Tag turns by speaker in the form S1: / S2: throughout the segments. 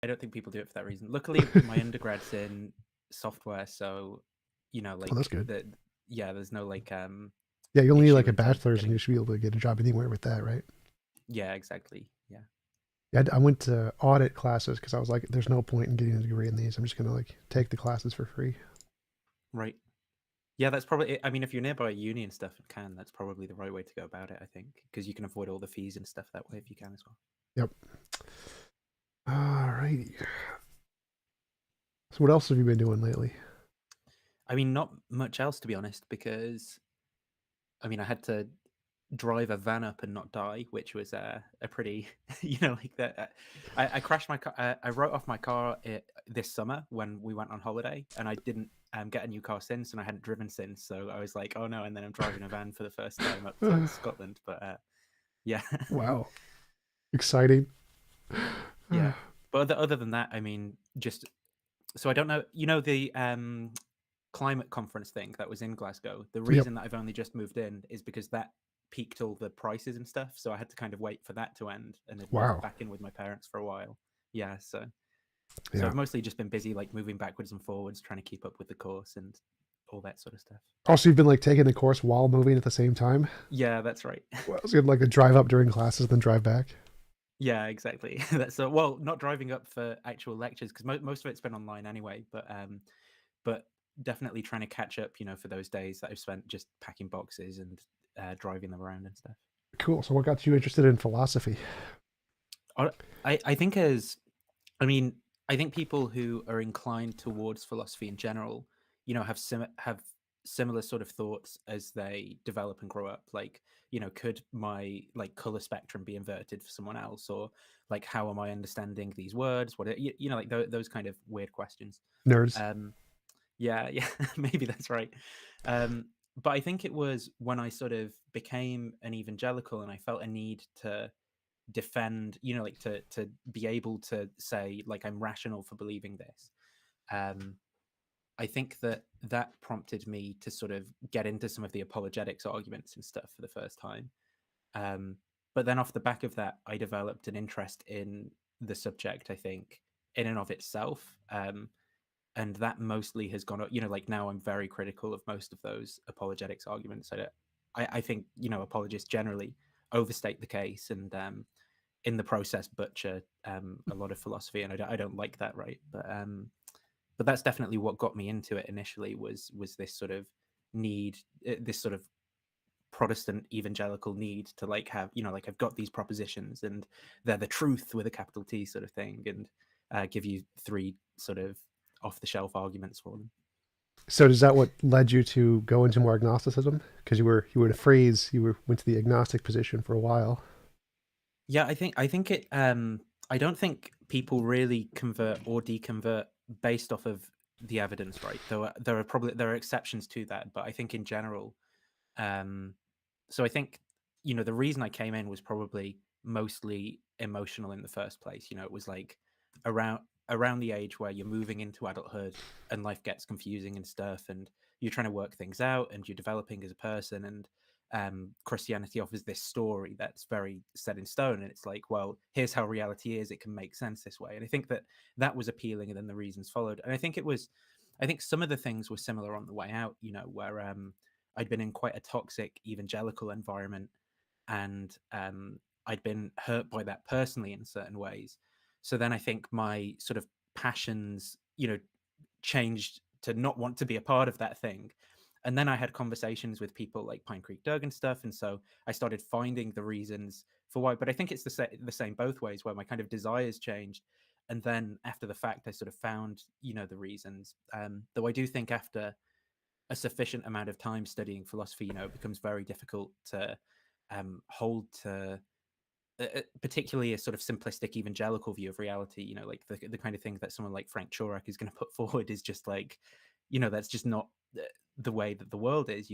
S1: I don't think people do it for that reason. Luckily, my undergrad's in software, so
S2: Oh, that's good.
S1: there's no like
S2: Yeah, you only need like
S1: issue
S2: a
S1: in terms of
S2: bachelor's and
S1: getting.
S2: you should be able to get a job anywhere with that, right?
S1: Yeah, exactly. Yeah.
S2: Yeah, I went to audit classes because I was like, there's no point in getting a degree in these. I'm just gonna like take the classes for free.
S1: Right. Yeah, that's probably it. I mean, if you're nearby a uni and stuff and can, that's probably the right way to go about it, I think, because you can avoid all the fees and stuff that way if you can as well.
S2: Yep. All righty. So what else have you been doing lately?
S1: I mean, not much else, to be honest, because I mean, I had to drive a van up and not die, which was a pretty, like that. I crashed my car. I wrote off my car this summer when we went on holiday, and I didn't get a new car since, and I hadn't driven since. So I was like, oh no! And then I'm driving a van for the first time up to Scotland. But yeah,
S2: Wow. Exciting.
S1: yeah. But other than that, I mean, just so I don't know. The climate conference thing that was in Glasgow. The
S2: Yep.
S1: reason that I've only just moved in is because that peaked all the prices and stuff. So I had to kind of wait for that to end and then move
S2: Wow.
S1: back in with my parents for a while. Yeah, so
S2: Yeah.
S1: I've mostly just been busy like moving backwards and forwards, trying to keep up with the course and all that sort of stuff.
S2: Also, you've been like taking the course while moving at the same time.
S1: Yeah, that's right.
S2: Well, so you had like a drive up during classes, then drive back.
S1: Yeah, exactly. That's well, not driving up for actual lectures because most of it's been online anyway. But definitely trying to catch up, for those days that I've spent just packing boxes and driving them around and stuff.
S2: Cool. So what got you interested in philosophy?
S1: I think I think people who are inclined towards philosophy in general, have similar sort of thoughts as they develop and grow up. Like, could my like color spectrum be inverted for someone else, or like how am I understanding these words? Like those kind of weird questions.
S2: Nerds.
S1: Yeah, maybe that's right. But I think it was when I sort of became an evangelical and I felt a need to defend, like to be able to say like I'm rational for believing this. I think that prompted me to sort of get into some of the apologetics arguments and stuff for the first time. But then off the back of that, I developed an interest in the subject, I think, in and of itself. And that mostly has gone up, like now I'm very critical of most of those apologetics arguments. I think, apologists generally overstate the case and in the process butcher a lot of philosophy, and I don't like that, right? But that's definitely what got me into it initially was this sort of need, this sort of Protestant evangelical need to like have, like I've got these propositions and they're the truth with a capital T sort of thing, and give you three sort of off the shelf arguments for them.
S2: So is that what led you to go into more agnosticism? Because you were in a phrase, went to the agnostic position for a while.
S1: Yeah, I think it I don't think people really convert or deconvert based off of the evidence, right? There are exceptions to that, but I think in general, so I think, the reason I came in was probably mostly emotional in the first place. It was like around the age where you're moving into adulthood and life gets confusing and stuff, and you're trying to work things out and you're developing as a person, and Christianity offers this story that's very set in stone, and it's like, well, here's how reality is, it can make sense this way. And I think that was appealing, and then the reasons followed. And I think some of the things were similar on the way out, where I'd been in quite a toxic evangelical environment, and I'd been hurt by that personally in certain ways. So then I think my sort of passions, changed to not want to be a part of that thing. And then I had conversations with people like Pine Creek Doug and stuff, and so I started finding the reasons for why. But I think it's the same both ways, where my kind of desires changed, and then after the fact, I sort of found, the reasons. Though I do think after a sufficient amount of time studying philosophy, it becomes very difficult to hold to particularly a sort of simplistic evangelical view of reality. Like the kind of thing that someone like Frank Chorek is going to put forward is just like, that's just not the way that the world is.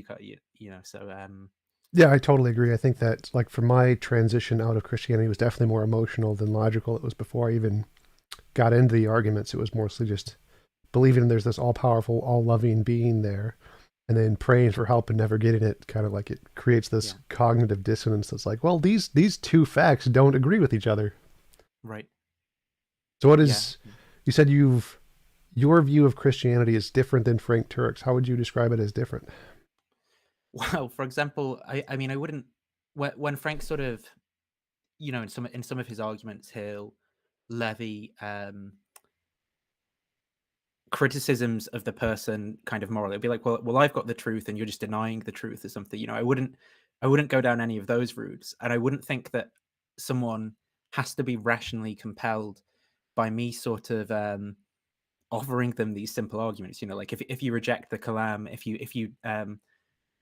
S1: So
S2: Yeah, I totally agree. I think that like for my transition out of Christianity was definitely more emotional than logical. It was before I even got into the arguments. It was mostly just believing there's this all powerful, all loving being there, and then praying for help and never getting it. Kind of like it creates this cognitive dissonance that's like, well, these two facts don't agree with each other.
S1: Right.
S2: So what
S1: Yeah.
S2: is, you said your view of Christianity is different than Frank Turek's. How would you describe it as different?
S1: Well, for example, I mean, I wouldn't when Frank sort of, in some of his arguments, he'll levy criticisms of the person kind of moral. It'd be like, well, I've got the truth and you're just denying the truth or something. I wouldn't go down any of those routes, and I wouldn't think that someone has to be rationally compelled by me sort of offering them these simple arguments. Like if you reject the kalam, if you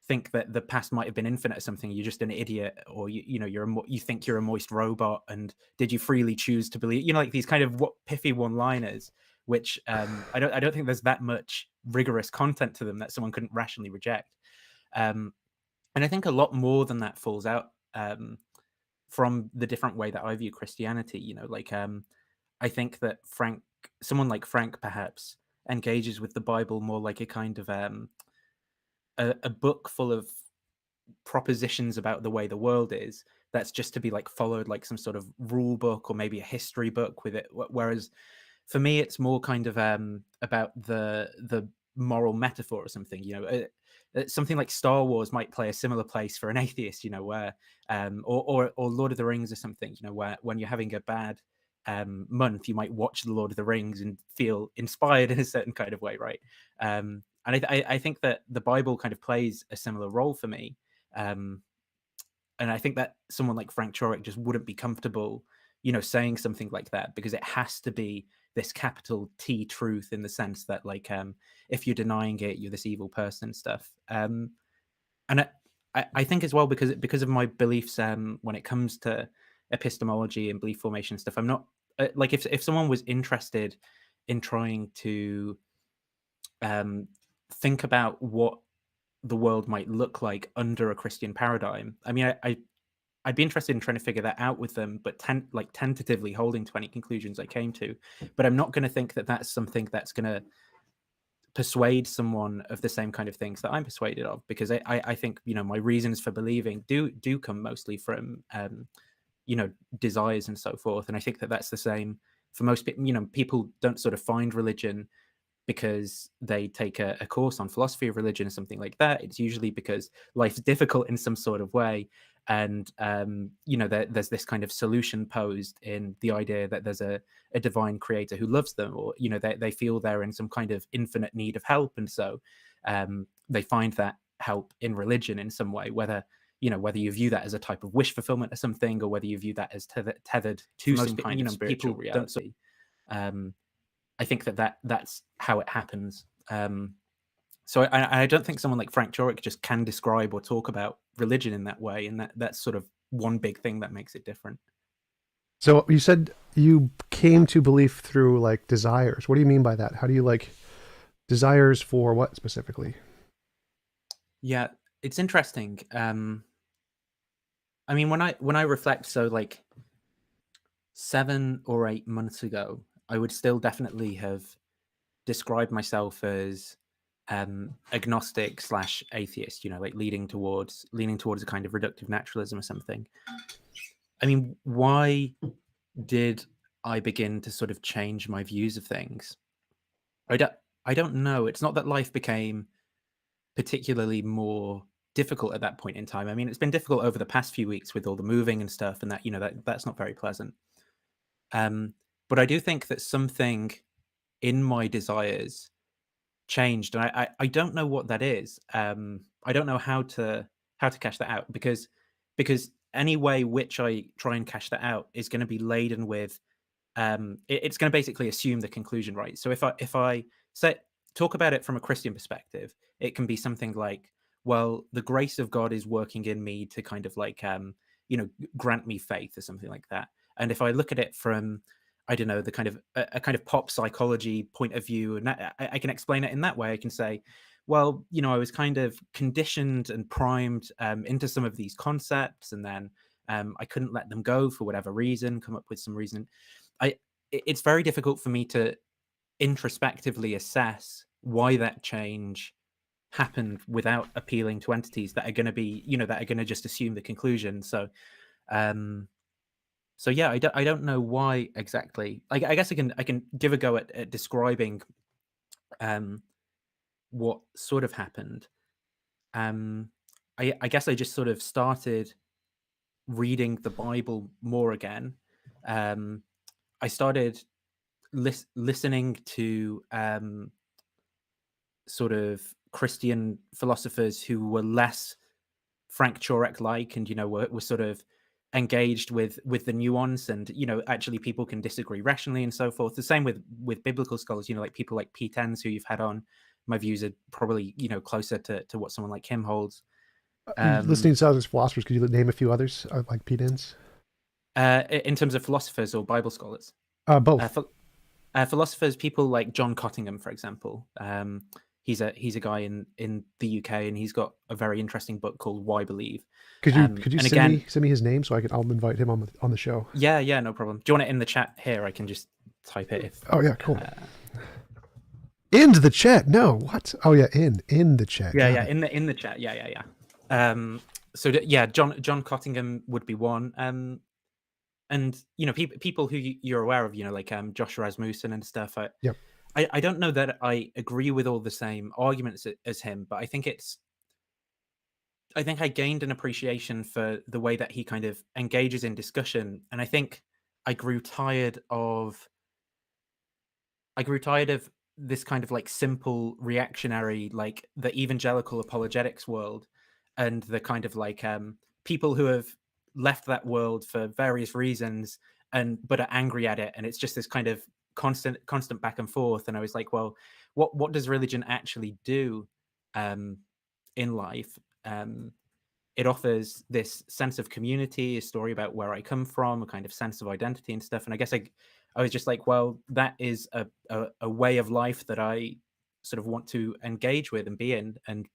S1: think that the past might have been infinite or something, you're just an idiot, or you think you're a moist robot, and did you freely choose to believe, like these kind of pithy one-liners, which I don't think there's that much rigorous content to them that someone couldn't rationally reject. And I think a lot more than that falls out from the different way that I view Christianity. Like I think that someone like Frank perhaps engages with the Bible more like a kind of a book full of propositions about the way the world is, that's just to be like followed, like some sort of rule book or maybe a history book with it. Whereas for me, it's more kind of about the moral metaphor or something. Something like Star Wars might play a similar place for an atheist. Where or Lord of the Rings or something. Where when you're having a bad month, you might watch the Lord of the Rings and feel inspired in a certain kind of way, right? And I think that the Bible kind of plays a similar role for me. Um, and I think that someone like Frank Turek just wouldn't be comfortable, saying something like that, because it has to be this capital T truth, in the sense that, like, if you're denying it, you're this evil person stuff. And I think as well, because of my beliefs when it comes to epistemology and belief formation stuff, I'm not like, if someone was interested in trying to think about what the world might look like under a Christian paradigm. I mean, I'd be interested in trying to figure that out with them, but tentatively holding to any conclusions I came to. But I'm not going to think that that's something that's going to persuade someone of the same kind of things that I'm persuaded of, because I think my reasons for believing do come mostly from desires and so forth. And I think that that's the same for most people. People don't sort of find religion because they take a course on philosophy of religion or something like that. It's usually because life's difficult in some sort of way, and there's this kind of solution posed in the idea that there's a divine creator who loves them, or they feel they're in some kind of infinite need of help, and so they find that help in religion in some way, whether you view that as a type of wish fulfillment or something, or whether you view that as tethered to some kind of spiritual reality. I think that's how it happens. So I don't think someone like Frank Turek just can describe or talk about religion in that way, and that's sort of one big thing that makes it different.
S2: So you said you came to belief through like desires. What do you mean by that? How do you like desires for what specifically?
S1: Yeah, it's interesting. I mean, when I reflect, so like 7 or 8 months ago, I would still definitely have described myself as agnostic slash atheist, like leaning towards a kind of reductive naturalism or something. I mean, why did I begin to sort of change my views of things? I don't know. It's not that life became particularly more difficult at that point in time. I mean, it's been difficult over the past few weeks with all the moving and stuff, and that's not very pleasant. But I do think that something in my desires changed, and I don't know what that is. I don't know how to cash that out, because any way which I try and cash that out is going to be laden with it's going to basically assume the conclusion, right? So if I say talk about it from a Christian perspective, it can be something like, well, the grace of God is working in me to kind of like grant me faith or something like that. And if I look at it from, I don't know, the kind of a kind of pop psychology point of view, and I can explain it in that way. I can say, well, I was kind of conditioned and primed into some of these concepts, and then I couldn't let them go for whatever reason, come up with some reason. It's very difficult for me to introspectively assess why that change happened without appealing to entities that are going to be, that are going to just assume the conclusion. So So yeah, I don't know why exactly. I guess I can give a go at describing um, what sort of happened. Um, I guess I just sort of started reading the Bible more again. Um, I started listening to sort of Christian philosophers who were less Frank Turek like, and were sort of engaged with the nuance, and actually people can disagree rationally and so forth. The same with biblical scholars, like people like Pete Enns, who you've had on. My views are probably closer to what someone like him holds.
S2: Listening to other philosophers, could you name a few others like Pete Enns?
S1: In terms of philosophers or Bible scholars,
S2: Both.
S1: philosophers, people like John Cottingham, for example. He's a guy in the UK, and he's got a very interesting book called Why Believe.
S2: Could you
S1: And
S2: send
S1: again,
S2: me his name so I'll invite him on the show?
S1: yeah, no problem. Do you want it in the chat here? I can just type it if.
S2: Oh yeah, cool. Into the chat. No, what? Oh yeah, in the chat.
S1: Yeah, in the chat. Yeah. So yeah, John Cottingham would be one. And people who you're aware of, like Josh Rasmussen and stuff.
S2: Yep.
S1: I don't know that I agree with all the same arguments as him, but I think I gained an appreciation for the way that he kind of engages in discussion, and I think I grew tired of this kind of like simple reactionary, like the evangelical apologetics world, and the kind of like people who have left that world for various reasons and but are angry at it, and it's just this kind of constant back and forth. And I was like, well, what does religion actually do um in life? It offers this sense of community, a story about where I come from, a kind of sense of identity and stuff. And I guess I was just like, well, that is a way of life that I sort of want to engage with and be in. And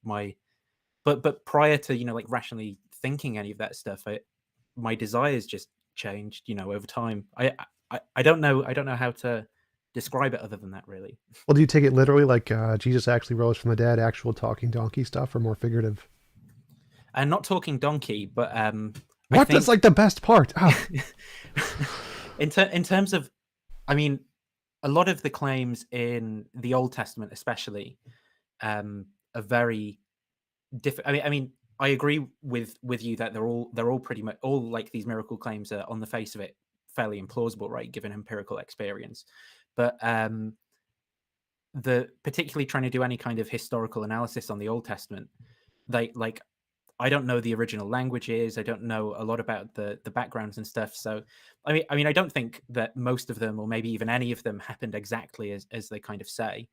S1: but prior to like rationally thinking any of that stuff, my desires just changed over time. I don't know how to describe it other than that, really.
S2: Well, do you take it literally, like Jesus actually rose from the dead, actual talking donkey stuff, or more figurative?
S1: And not talking donkey, but I
S2: What?
S1: think
S2: That's like the best part. Oh.
S1: in terms of, I mean, a lot of the claims in the Old Testament, especially, are very different. I mean, I agree with you that they're all pretty much all like these miracle claims are on the face of it fairly implausible, right, given empirical experience. But the particularly trying to do any kind of historical analysis on the Old Testament, they like I don't know the original languages. I don't know a lot about the backgrounds and stuff. So, I mean, I don't think that most of them, or maybe even any of them, happened exactly as they kind of say.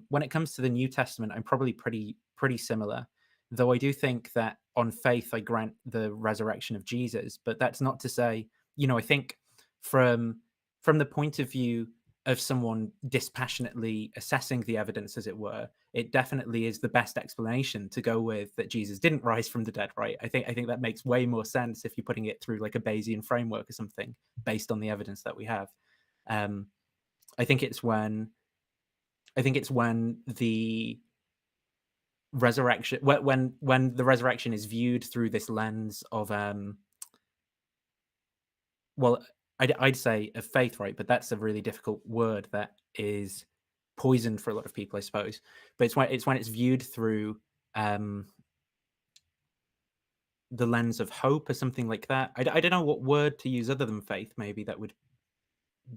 S1: When it comes to the New Testament, I'm probably pretty similar, though I do think that on faith I grant the resurrection of Jesus. But that's not to say, I think from the point of view of someone dispassionately assessing the evidence, as it were, it definitely is the best explanation to go with that Jesus didn't rise from the dead, right? I think that makes way more sense if you're putting it through like a Bayesian framework or something based on the evidence that we have. Um, I think it's when the resurrection when the resurrection is viewed through this lens of well, I'd say of faith, right? But that's a really difficult word that is poison for a lot of people, I suppose. But it's when it's viewed through um, the lens of hope or something like that. I don't know what word to use other than faith. Maybe that would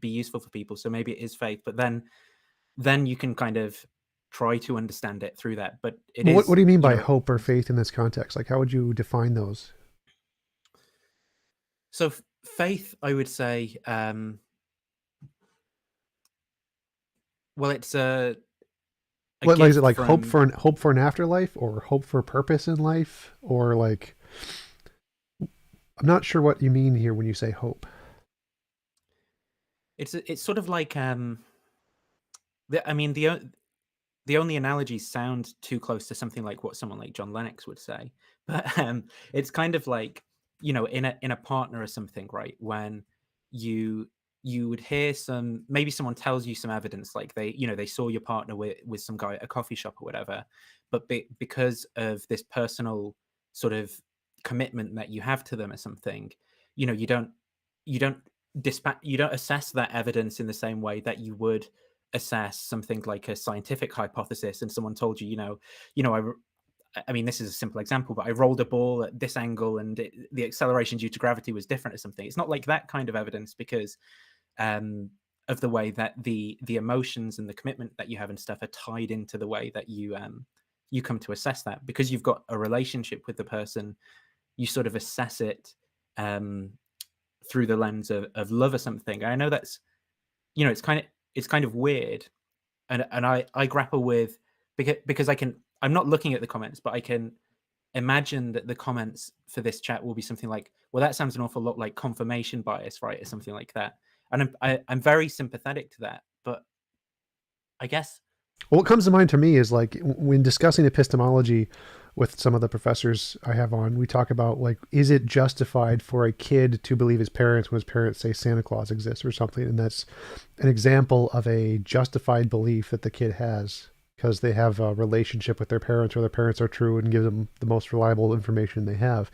S1: be useful for people. So maybe it is faith, but then you can kind of try to understand it through that. But it
S2: Well, what
S1: is,
S2: do you mean by hope or faith in this context? Like, how would you define those?
S1: So faith, I would say, well, it's a
S2: What, like, is it
S1: gift
S2: like hope
S1: from.
S2: for an afterlife, or hope for purpose in life, or like, I'm not sure what you mean here when you say hope.
S1: It's sort of like I mean the only analogies sound too close to something like what someone like John Lennox would say, but it's kind of like in a partner or something, right? When you would hear maybe someone tells you some evidence, like they saw your partner with some guy at a coffee shop or whatever, but because of this personal sort of commitment that you have to them or something, you don't you don't you don't assess that evidence in the same way that you would assess something like a scientific hypothesis, and someone told you, I mean, this is a simple example, but I rolled a ball at this angle and the acceleration due to gravity was different or something. It's not like that kind of evidence because um, of the way that the emotions and the commitment that you have and stuff are tied into the way that you come to assess that. Because you've got a relationship with the person, you sort of assess it um, through the lens of love or something. I know that's, it's kind of weird, and I grapple with, because I'm not looking at the comments, but I can imagine that the comments for this chat will be something like, well, that sounds an awful lot like confirmation bias, right, or something like that. And I'm very sympathetic to that, but I guess,
S2: Well, what comes to mind to me is like when discussing epistemology with some of the professors I have on, we talk about like, is it justified for a kid to believe his parents when his parents say Santa Claus exists or something? And that's an example of a justified belief that the kid has because they have a relationship with their parents or their parents are true and give them the most reliable information they have.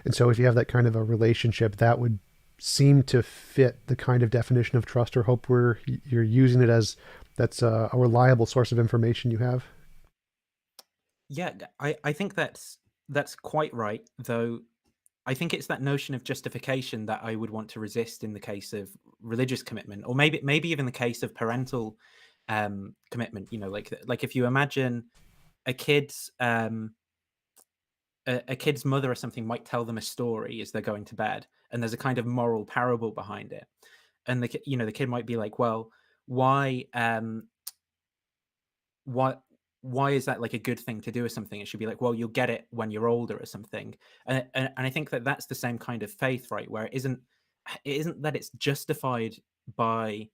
S2: And so if you have that kind of a relationship, that would seem to fit the kind of definition of trust or hope where you're using it as that's a reliable source of information you have.
S1: yeah, I think that's quite right, though. I think it's that notion of justification that I would want to resist in the case of religious commitment, or maybe even the case of parental commitment. Like if you imagine a kid's a kid's mother or something might tell them a story as they're going to bed, and there's a kind of moral parable behind it, and the kid might be like, well, why why why is that like a good thing to do or something? It should be like, well, you'll get it when you're older or something. And I think that that's the same kind of faith, right? Where it isn't that it's justified by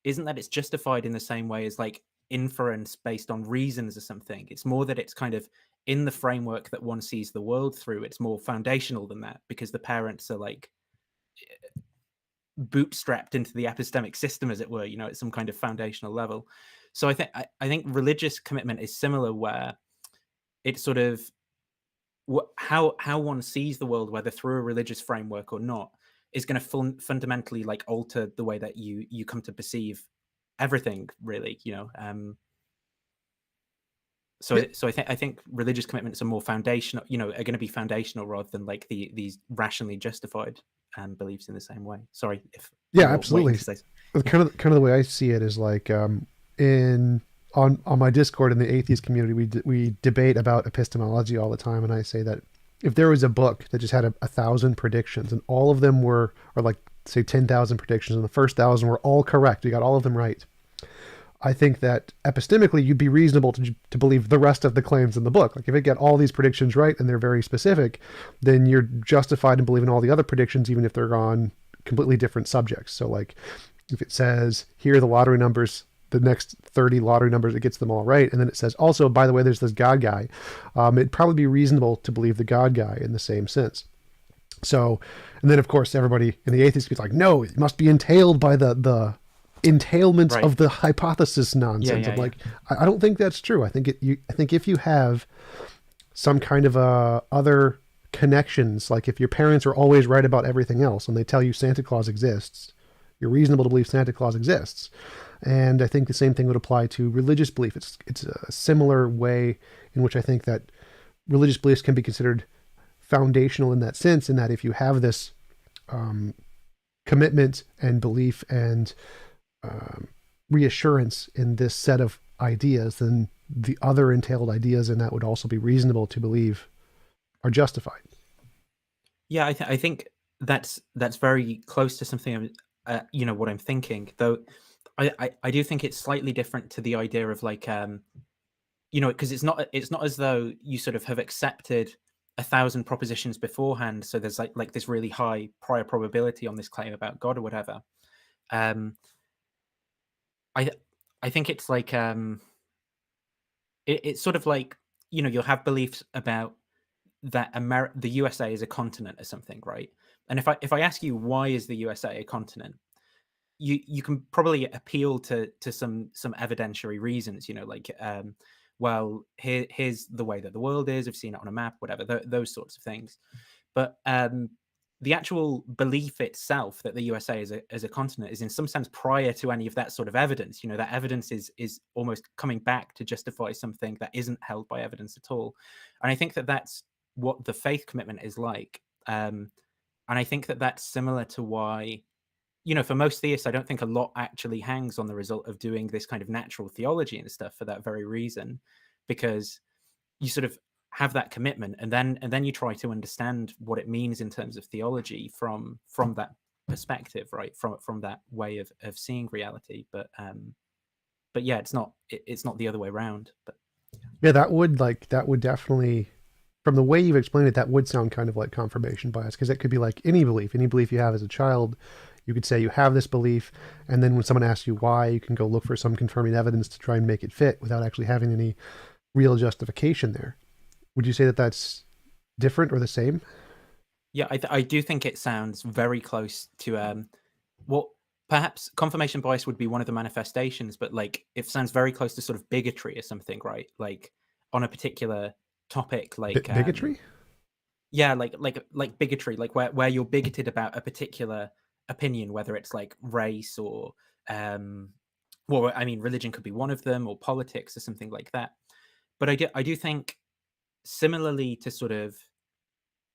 S1: isn't that it's justified in the same way as like inference based on reasons or something. It's more that it's kind of in the framework that one sees the world through. It's more foundational than that because the parents are like bootstrapped into the epistemic system, as it were, at some kind of foundational level. So I think religious commitment is similar, where it's sort of how one sees the world, whether through a religious framework or not, is going to fundamentally like alter the way that you come to perceive everything, really.
S2: Yeah,
S1: So I think religious commitments are more foundational, are going to be foundational rather than like these rationally justified beliefs in the same way. Sorry if
S2: yeah,
S1: you were waiting
S2: absolutely.
S1: to say. Yeah.
S2: Kind of the way I see it is like in on my Discord in the atheist community, we debate about epistemology all the time, and I say that if there was a book that just had a thousand predictions and all of them were, or like say 10,000 predictions, and the first thousand were all correct, we got all of them right. I think that epistemically, you'd be reasonable to believe the rest of the claims in the book. Like if it get all these predictions right and they're very specific, then you're justified in believing all the other predictions, even if they're on completely different subjects. So like if it says, here are the lottery numbers, the next 30 lottery numbers, it gets them all right. And then it says, also, by the way, there's this God guy. It'd probably be reasonable to believe the God guy in the same sense. So, and then of course, everybody in the atheist is like, no, it must be entailed by the entailments
S1: Right.
S2: of the hypothesis
S1: Yeah,
S2: nonsense.
S1: yeah,
S2: I'm
S1: yeah.
S2: like, I don't think that's true. I think if you have some kind of other connections, like if your parents are always right about everything else and they tell you Santa Claus exists, you're reasonable to believe Santa Claus exists. And I think the same thing would apply to religious belief. It's a similar way in which I think that religious beliefs can be considered foundational in that sense, in that if you have this um, commitment and belief and um, reassurance in this set of ideas, then the other entailed ideas in that would also be reasonable to believe are justified.
S1: Yeah, I think that's very close to something what I'm thinking. Though I do think it's slightly different to the idea of like because it's not as though you sort of have accepted 1,000 propositions beforehand, so there's like this really high prior probability on this claim about God or whatever. Um, I I think it's like it's sort of like you'll have beliefs about that the USA is a continent or something, right? And if I ask you why is the USA a continent, you can probably appeal to some evidentiary reasons, like well, here's the way that the world is. We've seen it on a map, whatever, those sorts of things. But the actual belief itself that the USA as a continent is in some sense prior to any of that sort of evidence. That evidence is almost coming back to justify something that isn't held by evidence at all. And I think that that's what the faith commitment is like. And I think that that's similar to why, for most theists, I don't think a lot actually hangs on the result of doing this kind of natural theology and stuff for that very reason, because you sort of have that commitment, and then you try to understand what it means in terms of theology from that perspective, right? From that way of seeing reality. But yeah, it's not the other way around. But
S2: yeah, that would definitely, from the way you've explained it, that would sound kind of like confirmation bias, because it could be like any belief you have as a child. You could say you have this belief, and then when someone asks you why, you can go look for some confirming evidence to try and make it fit without actually having any real justification there. Would you say that that's different or the same?
S1: Yeah, I do think it sounds very close to what perhaps confirmation bias would be one of the manifestations, but like it sounds very close to sort of bigotry or something, right? Like on a particular topic, like
S2: bigotry.
S1: Yeah, like bigotry, like where you're bigoted about a particular opinion, whether it's like race or well, I mean, religion could be one of them, or politics or something like that. But I do think similarly to sort of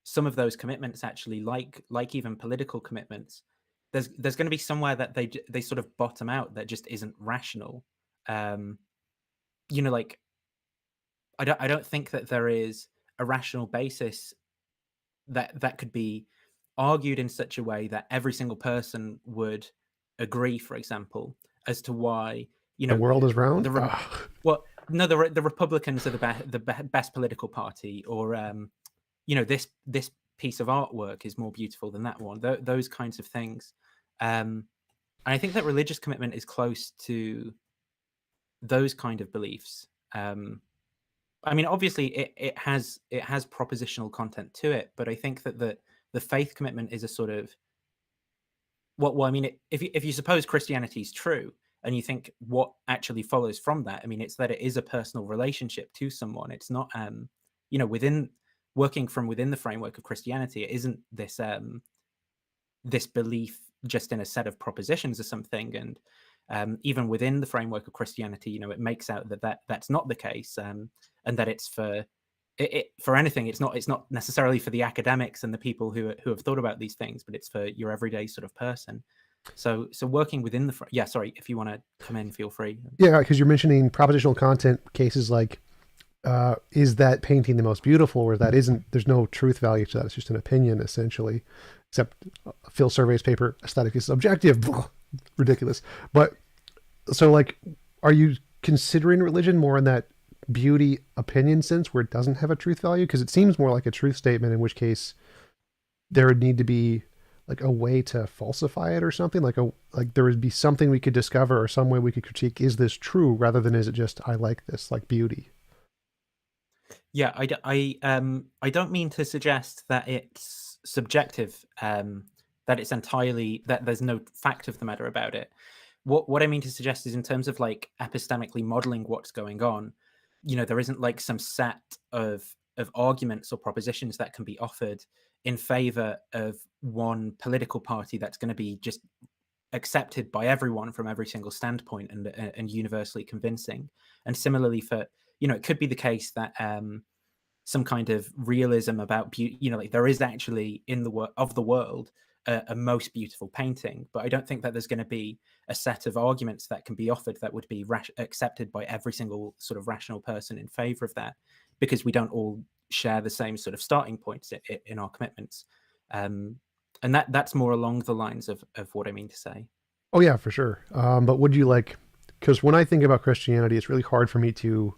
S1: some of those commitments, actually, like even political commitments, there's going to be somewhere that they sort of bottom out that just isn't rational. Like I don't think that there is a rational basis that could be argued in such a way that every single person would agree, for example, as to why
S2: the world is round.
S1: Well, no, the Republicans are the best political party, or this piece of artwork is more beautiful than that one. Those kinds of things, and I think that religious commitment is close to those kind of beliefs. I mean, obviously, it has propositional content to it, but I think that the faith commitment is a sort of well, I mean, if you suppose Christianity is true, and you think what actually follows from that, I mean, it's that it is a personal relationship to someone. It's not, within working from within the framework of Christianity. It isn't this this belief just in a set of propositions or something. And even within the framework of Christianity, it makes out that's not the case, and that it's for anything. It's not necessarily for the academics and the people who have thought about these things, but it's for your everyday sort of person. So working within the yeah, sorry, if you want to come in, feel free.
S2: Yeah, because you're mentioning propositional content cases like is that painting the most beautiful, or that isn't? There's no truth value to that. It's just an opinion, essentially. Except Phil Survey's paper, aesthetic is subjective. Ridiculous. But so, like, are you considering religion more in that beauty opinion sense, where it doesn't have a truth value? Because it seems more like a truth statement, in which case there would need to be like a way to falsify it or something, like there would be something we could discover or some way we could critique, is this true, rather than is it just I like this, like beauty.
S1: Yeah, I don't mean to suggest that it's subjective, that it's entirely, that there's no fact of the matter about it. What I mean to suggest is, in terms of like epistemically modeling what's going on, there isn't like some set of arguments or propositions that can be offered in favor of one political party that's going to be just accepted by everyone from every single standpoint and universally convincing. And similarly for, it could be the case that some kind of realism about beauty, like there is actually in the world a most beautiful painting, but I don't think that there's going to be a set of arguments that can be offered that would be accepted by every single sort of rational person in favor of that, because we don't all share the same sort of starting points in our commitments. And that's more along the lines of what I mean to say.
S2: Oh yeah, for sure. But would you because when I think about Christianity, it's really hard for me to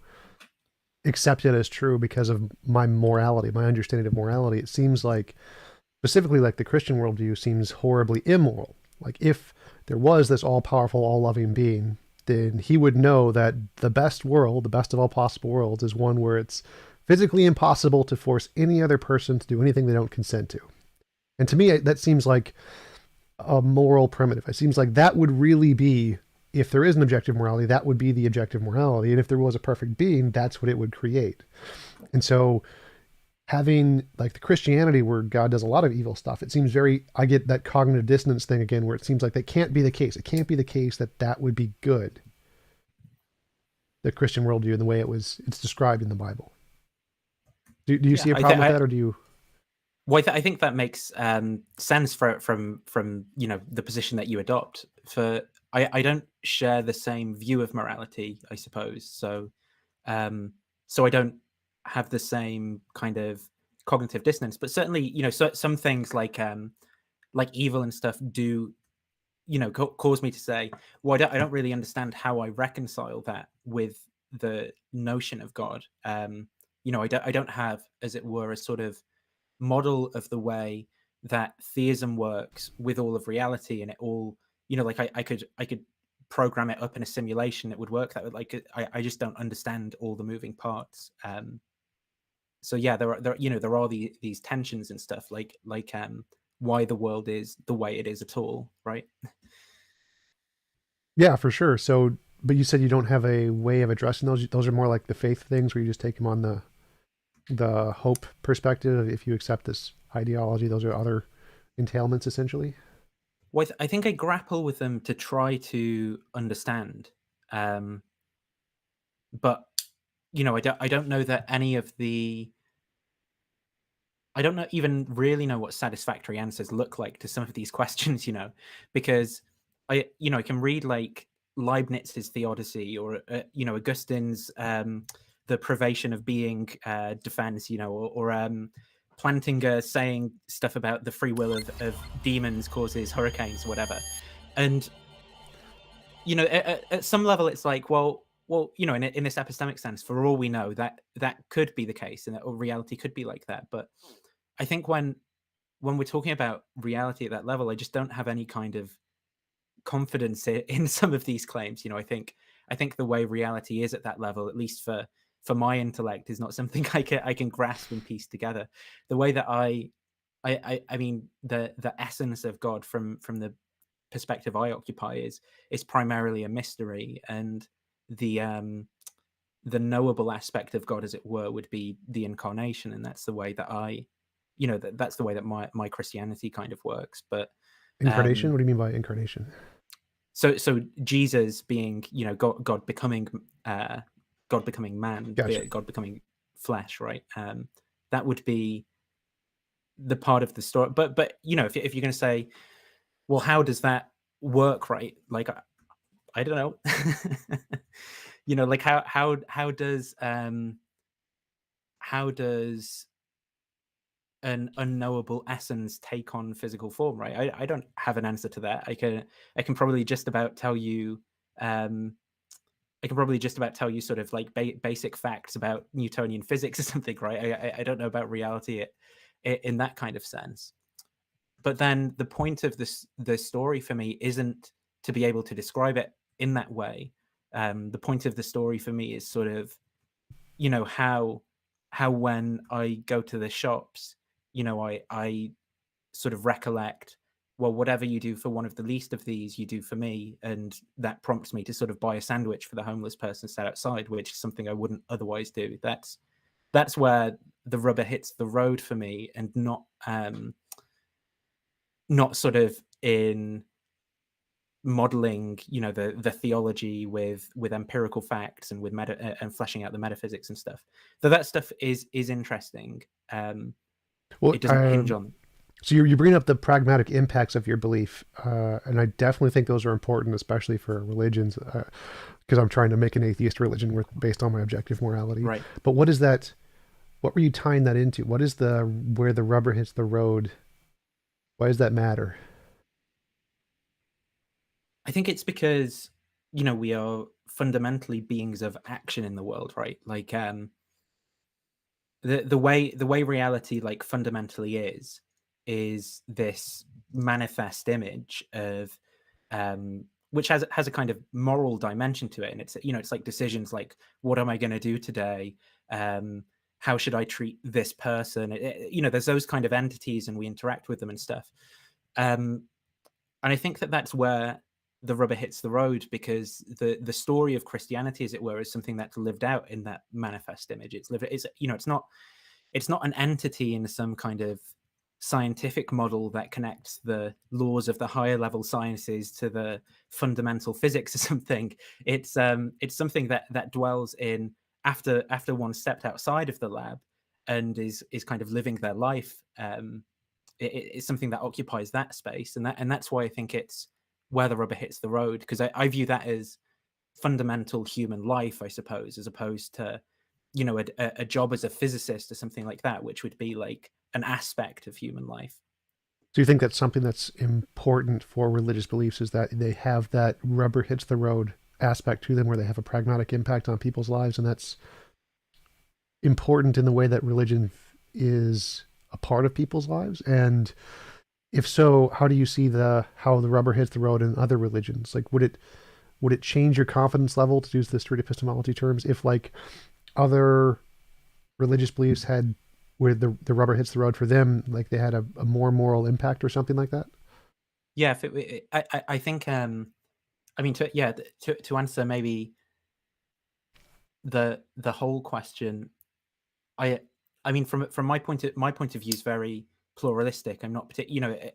S2: accept it as true because of my morality, my understanding of morality. It seems like, specifically like the Christian worldview, seems horribly immoral. Like if there was this all-powerful, all-loving being, then he would know that the best world, the best of all possible worlds, is one where it's physically impossible to force any other person to do anything they don't consent to. And to me, that seems like a moral primitive. It seems like that would really be, if there is an objective morality, that would be the objective morality. And if there was a perfect being, that's what it would create. And so having like the Christianity where God does a lot of evil stuff, it seems very, I get that cognitive dissonance thing again, where it seems like that can't be the case. It can't be the case that that would be good, the Christian worldview and the way it's described in the Bible. Do you
S1: Yeah,
S2: see a problem with that, or do you?
S1: well, I think that makes sense from the position that you adopt. For I don't share the same view of morality, I suppose. So I don't have the same kind of cognitive dissonance. But certainly, some things like evil and stuff do cause me to say, well, I don't really understand how I reconcile that with the notion of God. I don't have, as it were, a sort of model of the way that theism works with all of reality, and it all, like I could program it up in a simulation that would work that would, like, I just don't understand all the moving parts. So yeah, there are these tensions and stuff, like why the world is the way it is at all, right?
S2: Yeah, for sure. So, but you said you don't have a way of addressing those. Those are more like the faith things where you just take them on the hope perspective. If you accept this ideology, those are other entailments essentially.
S1: Well, I think I grapple with them to try to understand, um, but I don't know that any of the I don't know even really know what satisfactory answers look like to some of these questions, because I can read like Leibniz's Theodicy, or Augustine's the privation of being defense, or Plantinga saying stuff about the free will of demons causes hurricanes, whatever. And at some level, it's like, well, in this epistemic sense, for all we know, that could be the case, and that reality could be like that. But I think when we're talking about reality at that level, I just don't have any kind of confidence in some of these claims. I think the way reality is at that level, at least for my intellect, is not something I can grasp and piece together. The way that I mean, the essence of God from the perspective I occupy is primarily a mystery, and the knowable aspect of God, as it were, would be the incarnation, and that's the way that that's the way that my Christianity kind of works. But
S2: Incarnation?
S1: um,
S2: What do you mean by incarnation?
S1: so Jesus being, God becoming man,
S2: Gotcha.
S1: God becoming flesh, right? That would be the part of the story. But if you're going to say, well, how does that work, right? Like, I don't know. Like how does an unknowable essence take on physical form, right? I don't have an answer to that. I can probably just about tell you um sort of like basic facts about Newtonian physics or something, right? I don't know about reality in that kind of sense. But then the point of the story for me isn't to be able to describe it in that way. The point of the story for me is sort of, how when I go to the shops, I sort of recollect, well, whatever you do for one of the least of these, you do for me, and that prompts me to sort of buy a sandwich for the homeless person sat outside, which is something I wouldn't otherwise do. That's where the rubber hits the road for me, and not sort of in modeling, the theology with empirical facts and with and fleshing out the metaphysics and stuff. So that stuff is interesting.
S2: Well,
S1: It doesn't hinge on.
S2: so you bring up the pragmatic impacts of your belief, and I definitely think those are important, especially for religions, because I'm trying to make an atheist religion based on my objective morality.
S1: Right.
S2: But what is that? What were you tying that into? What is where the rubber hits the road? Why does that matter?
S1: I think it's because we are fundamentally beings of action in the world, right? Like the way reality, like, fundamentally is this manifest image of which has a kind of moral dimension to it, and it's like decisions like, what am I going to do today? How should I treat this person? There's those kind of entities, and we interact with them and stuff. And I think that that's where the rubber hits the road, because the story of Christianity, as it were, is something that's lived out in that manifest image. It's lived. It's not. it's not an entity in some kind of scientific model that connects the laws of the higher level sciences to the fundamental physics or something. It's something that dwells in after one stepped outside of the lab and is kind of living their life. It's something that occupies that space, and that's why I think it's where the rubber hits the road, because I view that as fundamental human life, I suppose, as opposed to a job as a physicist or something like that, which would be like an aspect of human life.
S2: Do you think that's something that's important for religious beliefs, is that they have that rubber hits the road aspect to them, where they have a pragmatic impact on people's lives, and that's important in the way that religion is a part of people's lives? And if so, how do you see how the rubber hits the road in other religions? Like, would it change your confidence level, to use the strict epistemology terms, if like other religious beliefs had, where the rubber hits the road for them, like they had a more moral impact or something like that?
S1: Yeah, I think I mean to answer maybe the whole question, I I mean from my point of view is very pluralistic. I'm not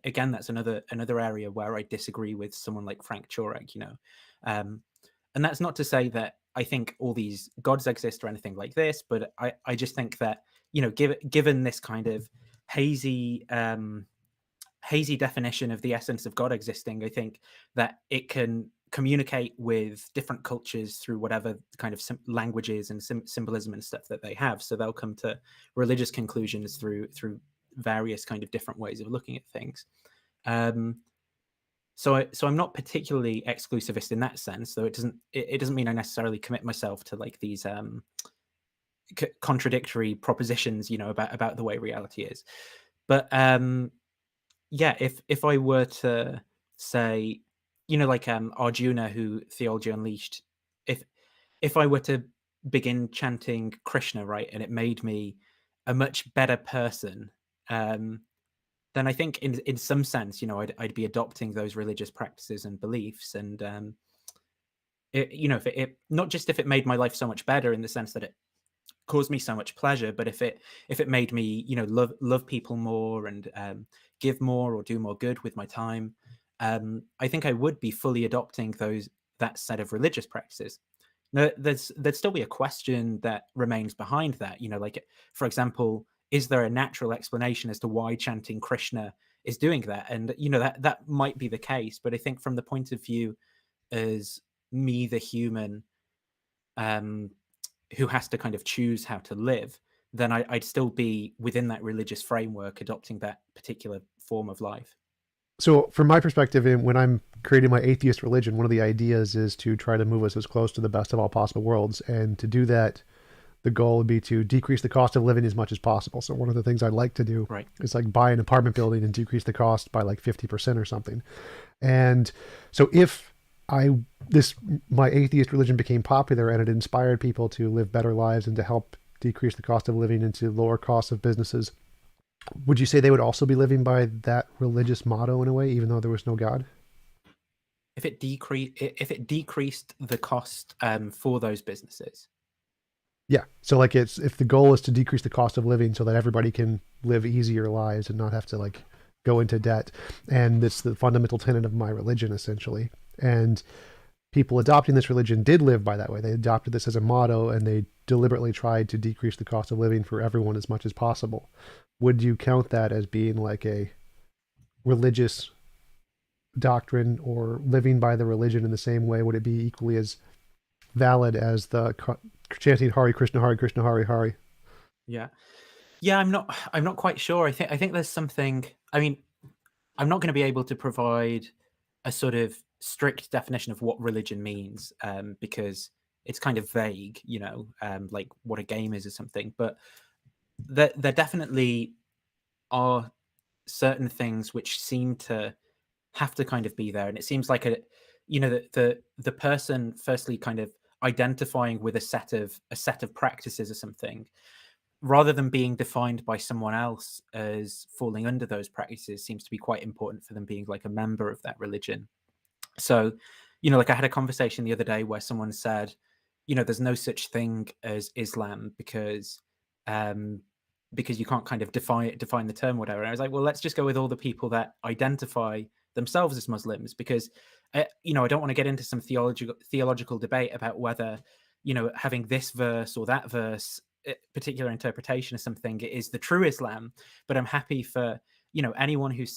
S1: again, that's another area where I disagree with someone like Frank Turek, and that's not to say that I think all these gods exist or anything like this, but I just think that given this kind of hazy hazy definition of the essence of God existing, I think that it can communicate with different cultures through whatever kind of languages and symbolism and stuff that they have. So they'll come to religious conclusions through various kind of different ways of looking at things. So I'm not particularly exclusivist in that sense, though it doesn't mean I necessarily commit myself to like these contradictory propositions, about the way reality is. But yeah, if I were to say, like Arjuna, who Theology Unleashed, if I were to begin chanting Krishna, right, and it made me a much better person, then I think in some sense, I'd be adopting those religious practices and beliefs, and if it not just if it made my life so much better in the sense that it caused me so much pleasure, but if it made me love people more and give more or do more good with my time, I think I would be fully adopting that set of religious practices. Now, there'd still be a question that remains behind that, like, for example, is there a natural explanation as to why chanting Krishna is doing that? And that might be the case, but I think from the point of view as me, the human, um who has to kind of choose how to live, then I'd still be within that religious framework, adopting that particular form of life.
S2: So from my perspective, when I'm creating my atheist religion, one of the ideas is to try to move us as close to the best of all possible worlds. And to do that, the goal would be to decrease the cost of living as much as possible. So one of the things I'd like to do
S1: Right.
S2: is like buy an apartment building and decrease the cost by like 50% or something. And so if my atheist religion became popular and it inspired people to live better lives and to help decrease the cost of living and to lower costs of businesses, would you say they would also be living by that religious motto in a way, even though there was no God?
S1: If it decreased the cost for those businesses.
S2: Yeah. So like if the goal is to decrease the cost of living so that everybody can live easier lives and not have to like go into debt. And it's the fundamental tenet of my religion, essentially. And people adopting this religion did live by that way. They adopted this as a motto, and they deliberately tried to decrease the cost of living for everyone as much as possible. Would you count that as being like a religious doctrine, or living by the religion in the same way? Would it be equally as valid as the chanting Hare Krishna, Hare Hare?
S1: Yeah. Yeah, I'm not quite sure. I think there's something. I mean, I'm not going to be able to provide a sort of strict definition of what religion means, because it's kind of vague, like what a game is or something. But there definitely are certain things which seem to have to kind of be there, and it seems like the person firstly kind of identifying with a set of practices or something, rather than being defined by someone else as falling under those practices, seems to be quite important for them being like a member of that religion. So, like I had a conversation the other day where someone said, there's no such thing as Islam because um, because you can't kind of define the term, or whatever. And I was like, well, let's just go with all the people that identify themselves as Muslims, because I don't want to get into some theological debate about whether having this verse or that verse, particular interpretation of something, is the true Islam. But I'm happy for anyone who's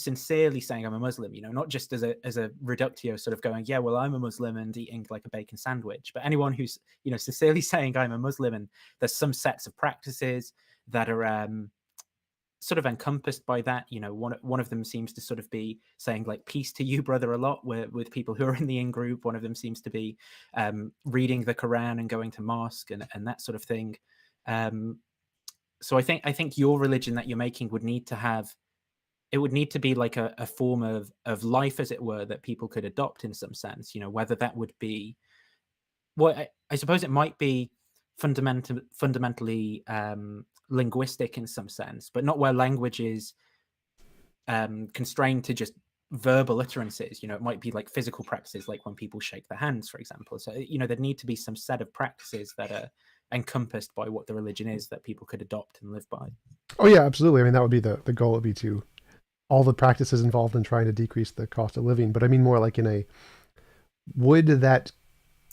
S1: sincerely saying I'm a Muslim, not just as a reductio, sort of going, yeah, well, I'm a Muslim and eating like a bacon sandwich, but anyone who's sincerely saying I'm a Muslim, and there's some sets of practices that are sort of encompassed by that. One of them seems to sort of be saying like peace to you, brother, a lot with people who are in the in-group. One of them seems to be reading the Quran and going to mosque and that sort of thing. So I think your religion that you're making would need to be like a form of life, as it were, that people could adopt in some sense. Whether that would be, well, I suppose it might be fundamentally linguistic in some sense, but not where language is constrained to just verbal utterances. It might be like physical practices, like when people shake their hands, for example. So there'd need to be some set of practices that are encompassed by what the religion is, that people could adopt and live by.
S2: Oh yeah, absolutely. I mean, that would be the goal, would be to all the practices involved in trying to decrease the cost of living. But I mean more like would that,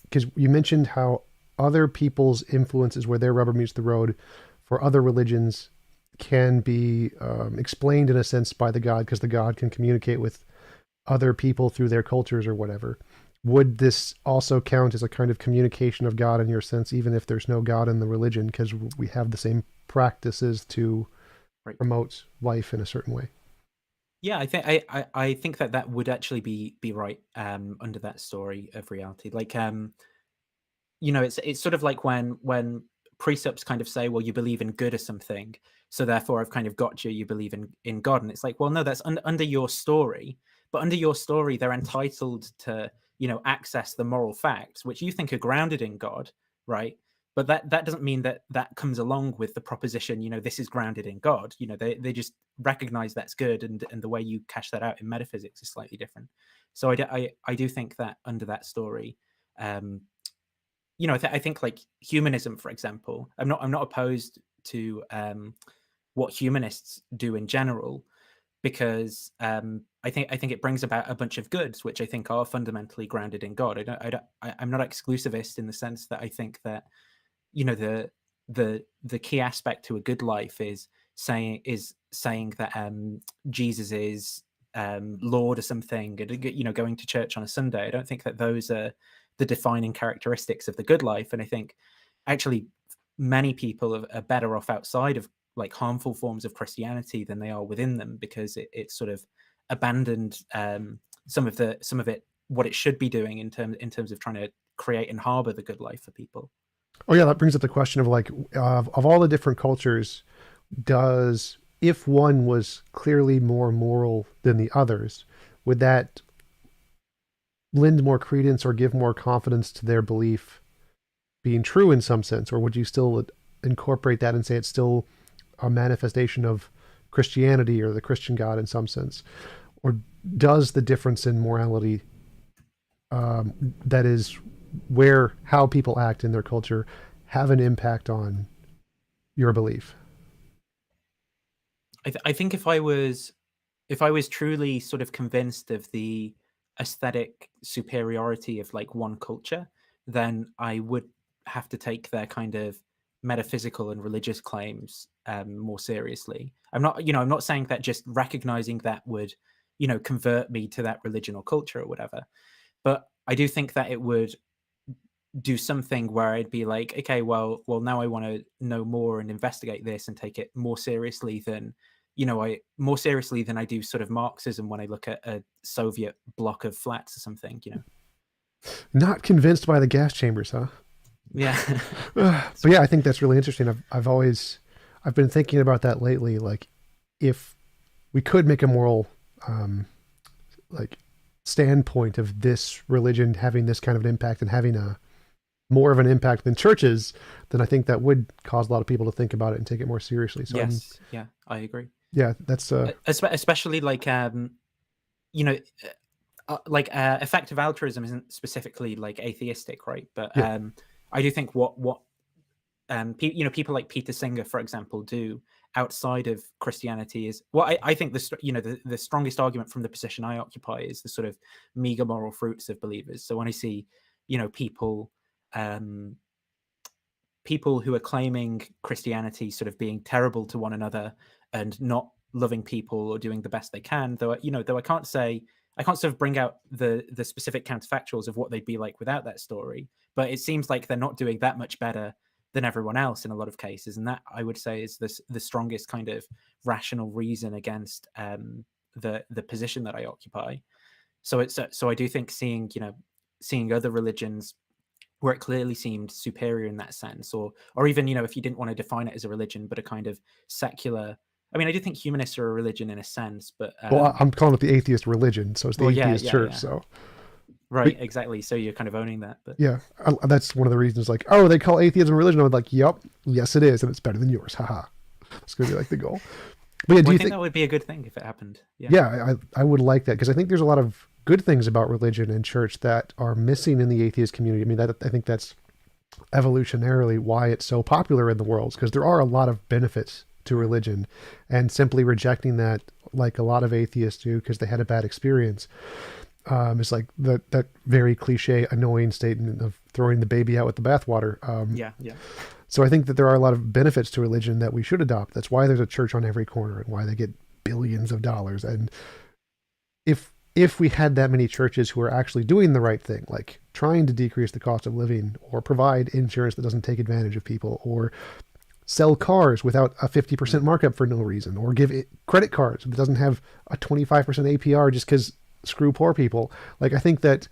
S2: because you mentioned how other people's influences, where their rubber meets the road, for other religions can be explained in a sense by the God, because the God can communicate with other people through their cultures or whatever. Would this also count as a kind of communication of God in your sense, even if there's no God in the religion, because we have the same practices to promote life in a certain way?
S1: Yeah, I think that would actually be right under that story of reality. Like it's sort of like when precepts kind of say, well, you believe in good or something, so therefore I've kind of got you believe in God. And it's like, well, no, that's under your story, but under your story they're entitled to access the moral facts which you think are grounded in God, right? But that doesn't mean that comes along with the proposition, this is grounded in God. They just recognize that's good, and the way you cash that out in metaphysics is slightly different. So I do think that under that story, I think like humanism, for example, I'm not opposed to what humanists do in general, because I think it brings about a bunch of goods which I think are fundamentally grounded in God. I'm not exclusivist in the sense that I think that the key aspect to a good life is saying that Jesus is Lord or something, and going to church on a Sunday. I don't think that those are the defining characteristics of the good life. And I think actually many people are better off outside of like harmful forms of Christianity than they are within them, because it's sort of abandoned some of it, what it should be doing in terms of trying to create and harbor the good life for people.
S2: Oh yeah, that brings up the question of like of all the different cultures, if one was clearly more moral than the others, would that lend more credence or give more confidence to their belief being true in some sense? Or would you still incorporate that and say it's still a manifestation of Christianity or the Christian God in some sense? Or does the difference in morality, that is how people act in their culture, have an impact on your belief?
S1: I think if I was truly sort of convinced of the aesthetic superiority of like one culture, then I would have to take their kind of metaphysical and religious claims more seriously. I'm not saying that just recognizing that would convert me to that religion or culture or whatever, but I do think that it would do something where I'd be like, okay, well now I want to know more and investigate this and take it more seriously than I do sort of Marxism when I look at a Soviet block of flats or something.
S2: Not convinced by the gas chambers, huh?
S1: Yeah.
S2: But yeah, I think that's really interesting. I've been thinking about that lately. Like, if we could make a moral like standpoint of this religion having this kind of an impact and having a more of an impact than churches, then I think that would cause a lot of people to think about it and take it more seriously. So
S1: yes, yeah, I agree.
S2: Yeah, that's
S1: especially like effective altruism isn't specifically like atheistic, right? But
S2: yeah.
S1: I do think what people like Peter Singer, for example, do outside of Christianity is I think the strongest argument from the position I occupy is the sort of meager moral fruits of believers. So when I see people people who are claiming Christianity sort of being terrible to one another and not loving people or doing the best they can, though I can't sort of bring out the specific counterfactuals of what they'd be like without that story, but it seems like they're not doing that much better than everyone else in a lot of cases, and that I would say is the strongest kind of rational reason against the position that I occupy. So I do think seeing other religions where it clearly seemed superior in that sense, or even if you didn't want to define it as a religion but a kind of secular. I mean, I do think humanists are a religion in a sense, but
S2: Well, I'm calling it the atheist religion, so it's the atheist church.
S1: Yeah.
S2: So
S1: right, exactly. So you're kind of owning that. But
S2: yeah, that's one of the reasons. Like, oh, they call atheism a religion. I'm like, yep, yes, it is, and it's better than yours. Haha. That's gonna be like the goal. But yeah, do
S1: I
S2: you
S1: think that would be a good thing if it happened?
S2: Yeah, I would like that, because I think there's a lot of good things about religion and church that are missing in the atheist community. I mean, I think that's evolutionarily why it's so popular in the world, because there are a lot of benefits to religion, and simply rejecting that, like a lot of atheists do because they had a bad experience, is like that very cliche, annoying statement of throwing the baby out with the bathwater.
S1: Yeah.
S2: So I think that there are a lot of benefits to religion that we should adopt. That's why there's a church on every corner and why they get billions of dollars. And if we had that many churches who are actually doing the right thing, like trying to decrease the cost of living, or provide insurance that doesn't take advantage of people, or sell cars without a 50% markup for no reason, or give credit cards that doesn't have a 25% APR just because screw poor people. Like, I think that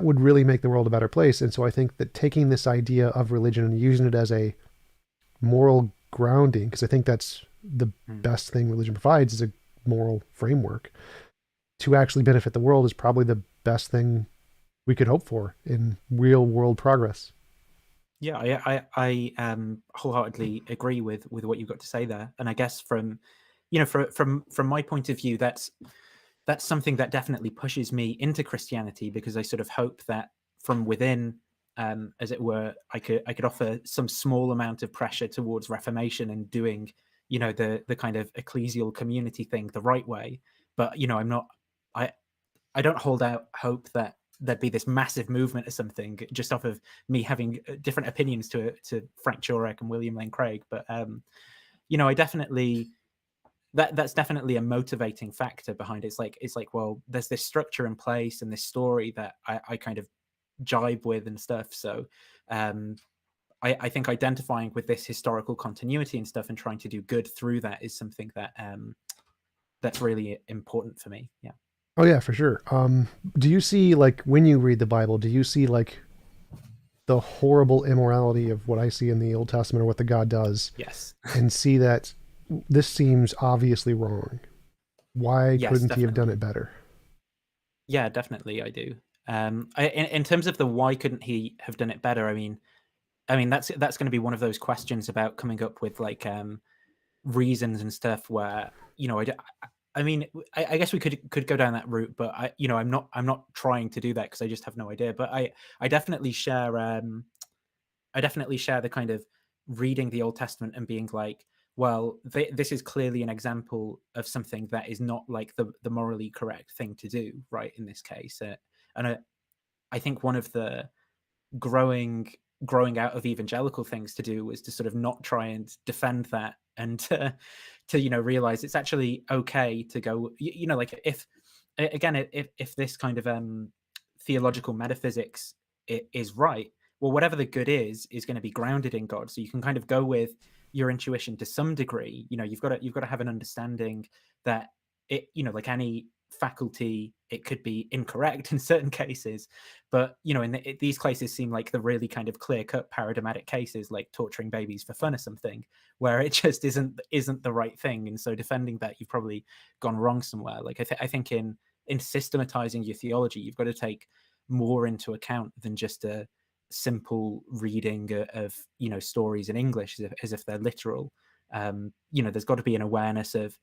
S2: would really make the world a better place. And so I think that taking this idea of religion and using it as a moral grounding, because I think that's the best thing religion provides, is a moral framework to actually benefit the world, is probably the best thing we could hope for in real world progress.
S1: Yeah, I wholeheartedly agree with what you've got to say there, and I guess from my point of view, that's something that definitely pushes me into Christianity, because I sort of hope that from within, as it were, I could offer some small amount of pressure towards reformation and doing the kind of ecclesial community thing the right way. But I'm not. I don't hold out hope that there'd be this massive movement or something just off of me having different opinions to Frank Jurek and William Lane Craig. But I definitely that's definitely a motivating factor behind it. It's like, well, there's this structure in place and this story that I kind of jibe with and stuff. So I think identifying with this historical continuity and stuff and trying to do good through that is something that that's really important for me. Yeah.
S2: Oh yeah, for sure. Do you see, like, when you read the Bible, do you see like the horrible immorality of what I see in the Old Testament, or what the God does?
S1: Yes.
S2: And see that this seems obviously wrong. Why couldn't he have done it better?
S1: Yeah, definitely I do. In terms of the why couldn't he have done it better, I mean that's going to be one of those questions about coming up with like reasons and stuff where I guess we could go down that route, but I'm not trying to do that because I just have no idea. But I definitely share the kind of reading the Old Testament and being like, well, this is clearly an example of something that is not like the morally correct thing to do, right? In this case, and I think one of the growing out of evangelical things to do was to sort of not try and defend that, and to realize it's actually okay to go, like, if this kind of theological metaphysics is right, well, whatever the good is going to be grounded in God. So you can kind of go with your intuition to some degree. You've got to have an understanding that it, like any faculty, it could be incorrect in certain cases, but these cases seem like the really kind of clear-cut paradigmatic cases, like torturing babies for fun or something, where it just isn't the right thing. And so defending that, you've probably gone wrong somewhere. Like I think in systematizing your theology, you've got to take more into account than just a simple reading of stories in English as if they're literal. There's got to be an awareness of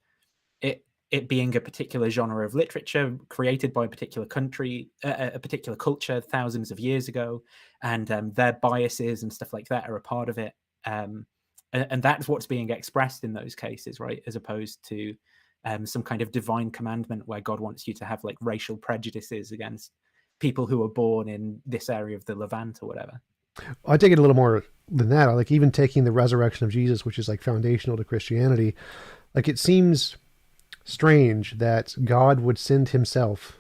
S1: it. it being a particular genre of literature created by a particular country, a particular culture thousands of years ago, and their biases and stuff like that are a part of it. And that's what's being expressed in those cases, right? As opposed to some kind of divine commandment where God wants you to have like racial prejudices against people who were born in this area of the Levant or whatever.
S2: I take it a little more than that. Like even taking the resurrection of Jesus, which is like foundational to Christianity, like it seems strange that God would send himself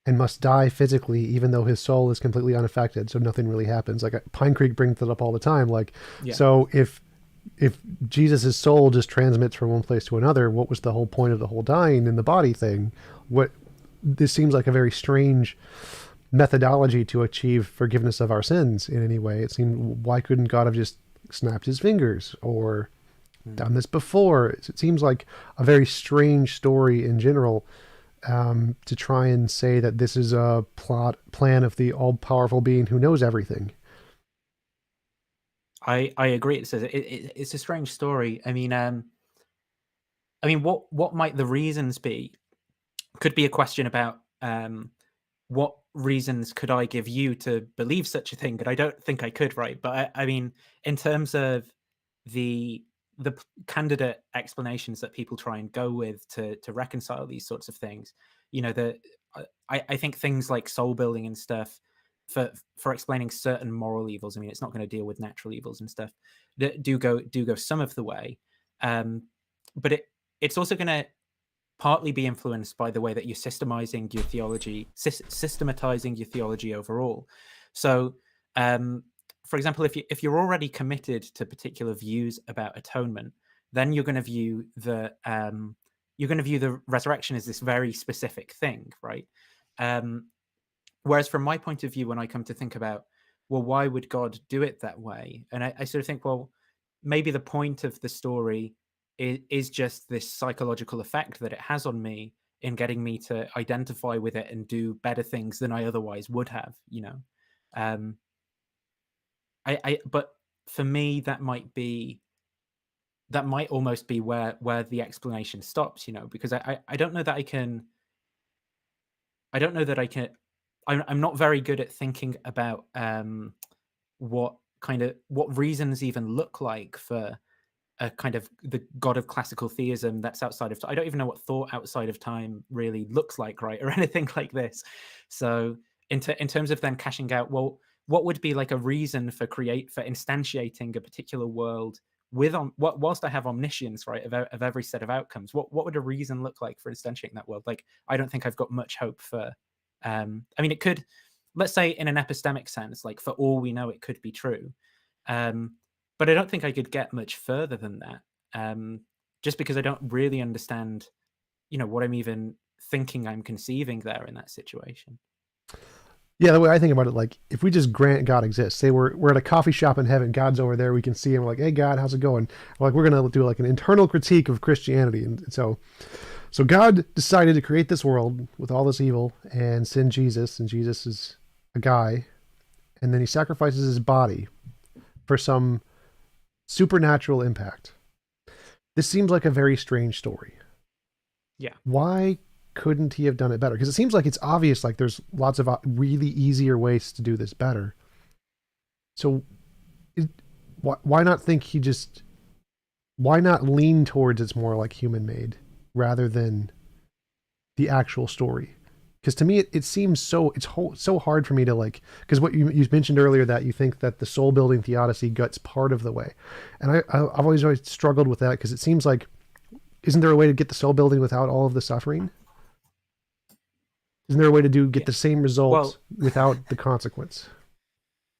S2: and must die physically, even though his soul is completely unaffected, so nothing really happens. Like Pine Creek brings that up all the time. Like, yeah. So if Jesus' soul just transmits from one place to another, what was the whole point of the whole dying in the body thing? This seems like a very strange methodology to achieve forgiveness of our sins in any way. It seemed, why couldn't God have just snapped his fingers or done this before? It seems like a very strange story in general, to try and say that this is a plan of the all-powerful being who knows everything.
S1: I agree. It's a strange story. I mean, what might the reasons be? Could be a question about what reasons could I give you to believe such a thing? But I don't think I could, right? But I mean, in terms of the candidate explanations that people try and go with to reconcile these sorts of things, I think things like soul building and stuff for explaining certain moral evils. I mean, it's not going to deal with natural evils and stuff. Do go some of the way, but it's also going to partly be influenced by the way that you're systematizing your theology overall. So, for example, if you're already committed to particular views about atonement, then you're going to view the resurrection as this very specific thing, right? Whereas from my point of view, when I come to think about, well, why would God do it that way? And I sort of think, well, maybe the point of the story is just this psychological effect that it has on me in getting me to identify with it and do better things than I otherwise would have, but for me, that might almost be where the explanation stops, because I don't know that I can. I'm not very good at thinking about what reasons even look like for a kind of the God of classical theism that's outside of time. I don't even know what thought outside of time really looks like, right, or anything like this. So in terms of then cashing out, well, what would be like a reason for instantiating a particular world with whilst I have omniscience, right, of every set of outcomes? What would a reason look like for instantiating that world? Like, I don't think I've got much hope for. I mean, it could, let's say, in an epistemic sense, like for all we know, it could be true. But I don't think I could get much further than that, just because I don't really understand, what I'm even thinking I'm conceiving there in that situation.
S2: Yeah, the way I think about it, like if we just grant God exists, say we're at a coffee shop in heaven, God's over there, we can see him. We're like, hey God, how's it going? We're gonna do like an internal critique of Christianity, and so God decided to create this world with all this evil and send Jesus, and Jesus is a guy, and then he sacrifices his body for some supernatural impact. This seems like a very strange story.
S1: Yeah.
S2: Why couldn't he have done it better? Because it seems like it's obvious, like there's lots of really easier ways to do this better. So why not why not lean towards it's more like human made rather than the actual story? Because to me, it seems so hard for me to like, because what you mentioned earlier, that you think that the soul building theodicy guts part of the way. And I've always struggled with that, because it seems like, isn't there a way to get the soul building without all of the suffering? Isn't there a way to get the same results without the consequence?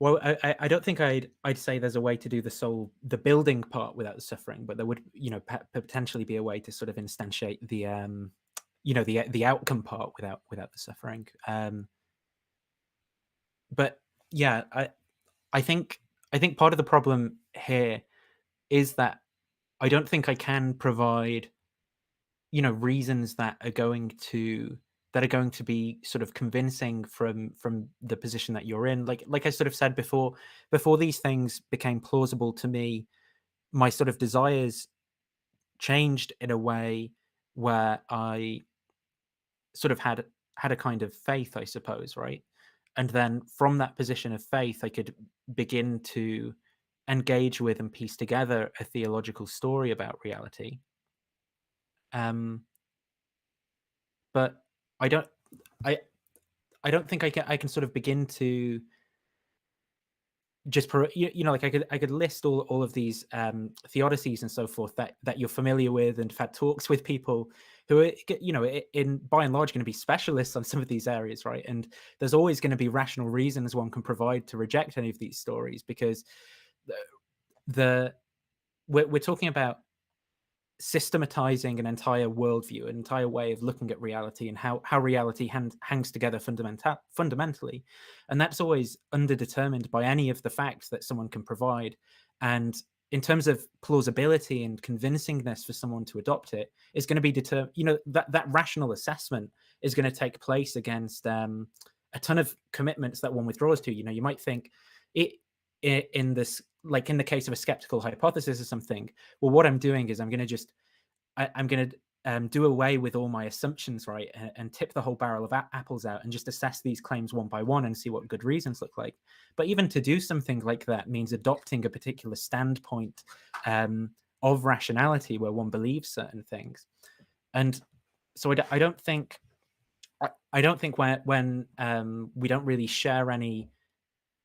S1: Well, I don't think I'd say there's a way to do the building part without the suffering, but there would, potentially be a way to sort of instantiate the, the outcome part without the suffering. But yeah, I think part of the problem here is that I don't think I can provide, reasons that are going to be sort of convincing from the position that you're in. Like I sort of said before these things became plausible to me, my sort of desires changed in a way where I sort of had a kind of faith, I suppose, right? And then from that position of faith, I could begin to engage with and piece together a theological story about reality. Um, but I don't, I, I don't think I can sort of begin to just like I could list all of these theodicies and so forth that you're familiar with, and have had talks with people who are in by and large going to be specialists on some of these areas, right? And there's always going to be rational reasons one can provide to reject any of these stories, because the, the we're talking about systematizing an entire worldview, an entire way of looking at reality, and how reality hangs together fundamentally. And that's always underdetermined by any of the facts that someone can provide. And in terms of plausibility and convincingness for someone to adopt it, is going to be determined, that rational assessment is going to take place against a ton of commitments that one withdraws to. You might think it in this, like in the case of a skeptical hypothesis or something, well, what I'm doing is I'm going to do away with all my assumptions, right, and tip the whole barrel of apples out and just assess these claims one by one and see what good reasons look like. But even to do something like that means adopting a particular standpoint of rationality where one believes certain things. And so I don't think when we don't really share any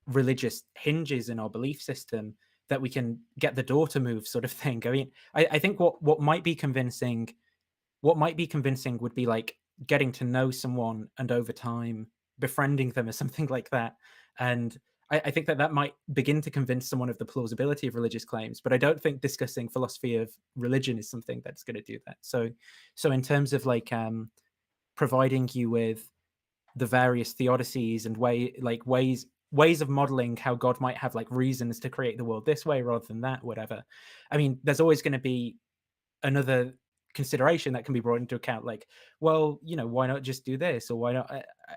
S1: religious hinges in our belief system, that we can get the door to move, sort of thing. I mean, I think what might be convincing would be like getting to know someone and over time befriending them or something like that. And I think that might begin to convince someone of the plausibility of religious claims, but I don't think discussing philosophy of religion is something that's going to do that. So in terms of like providing you with the various theodicies and ways of modeling how God might have like reasons to create the world this way rather than that, whatever. I mean, there's always going to be another consideration that can be brought into account, like, well, why not just do this, or why not?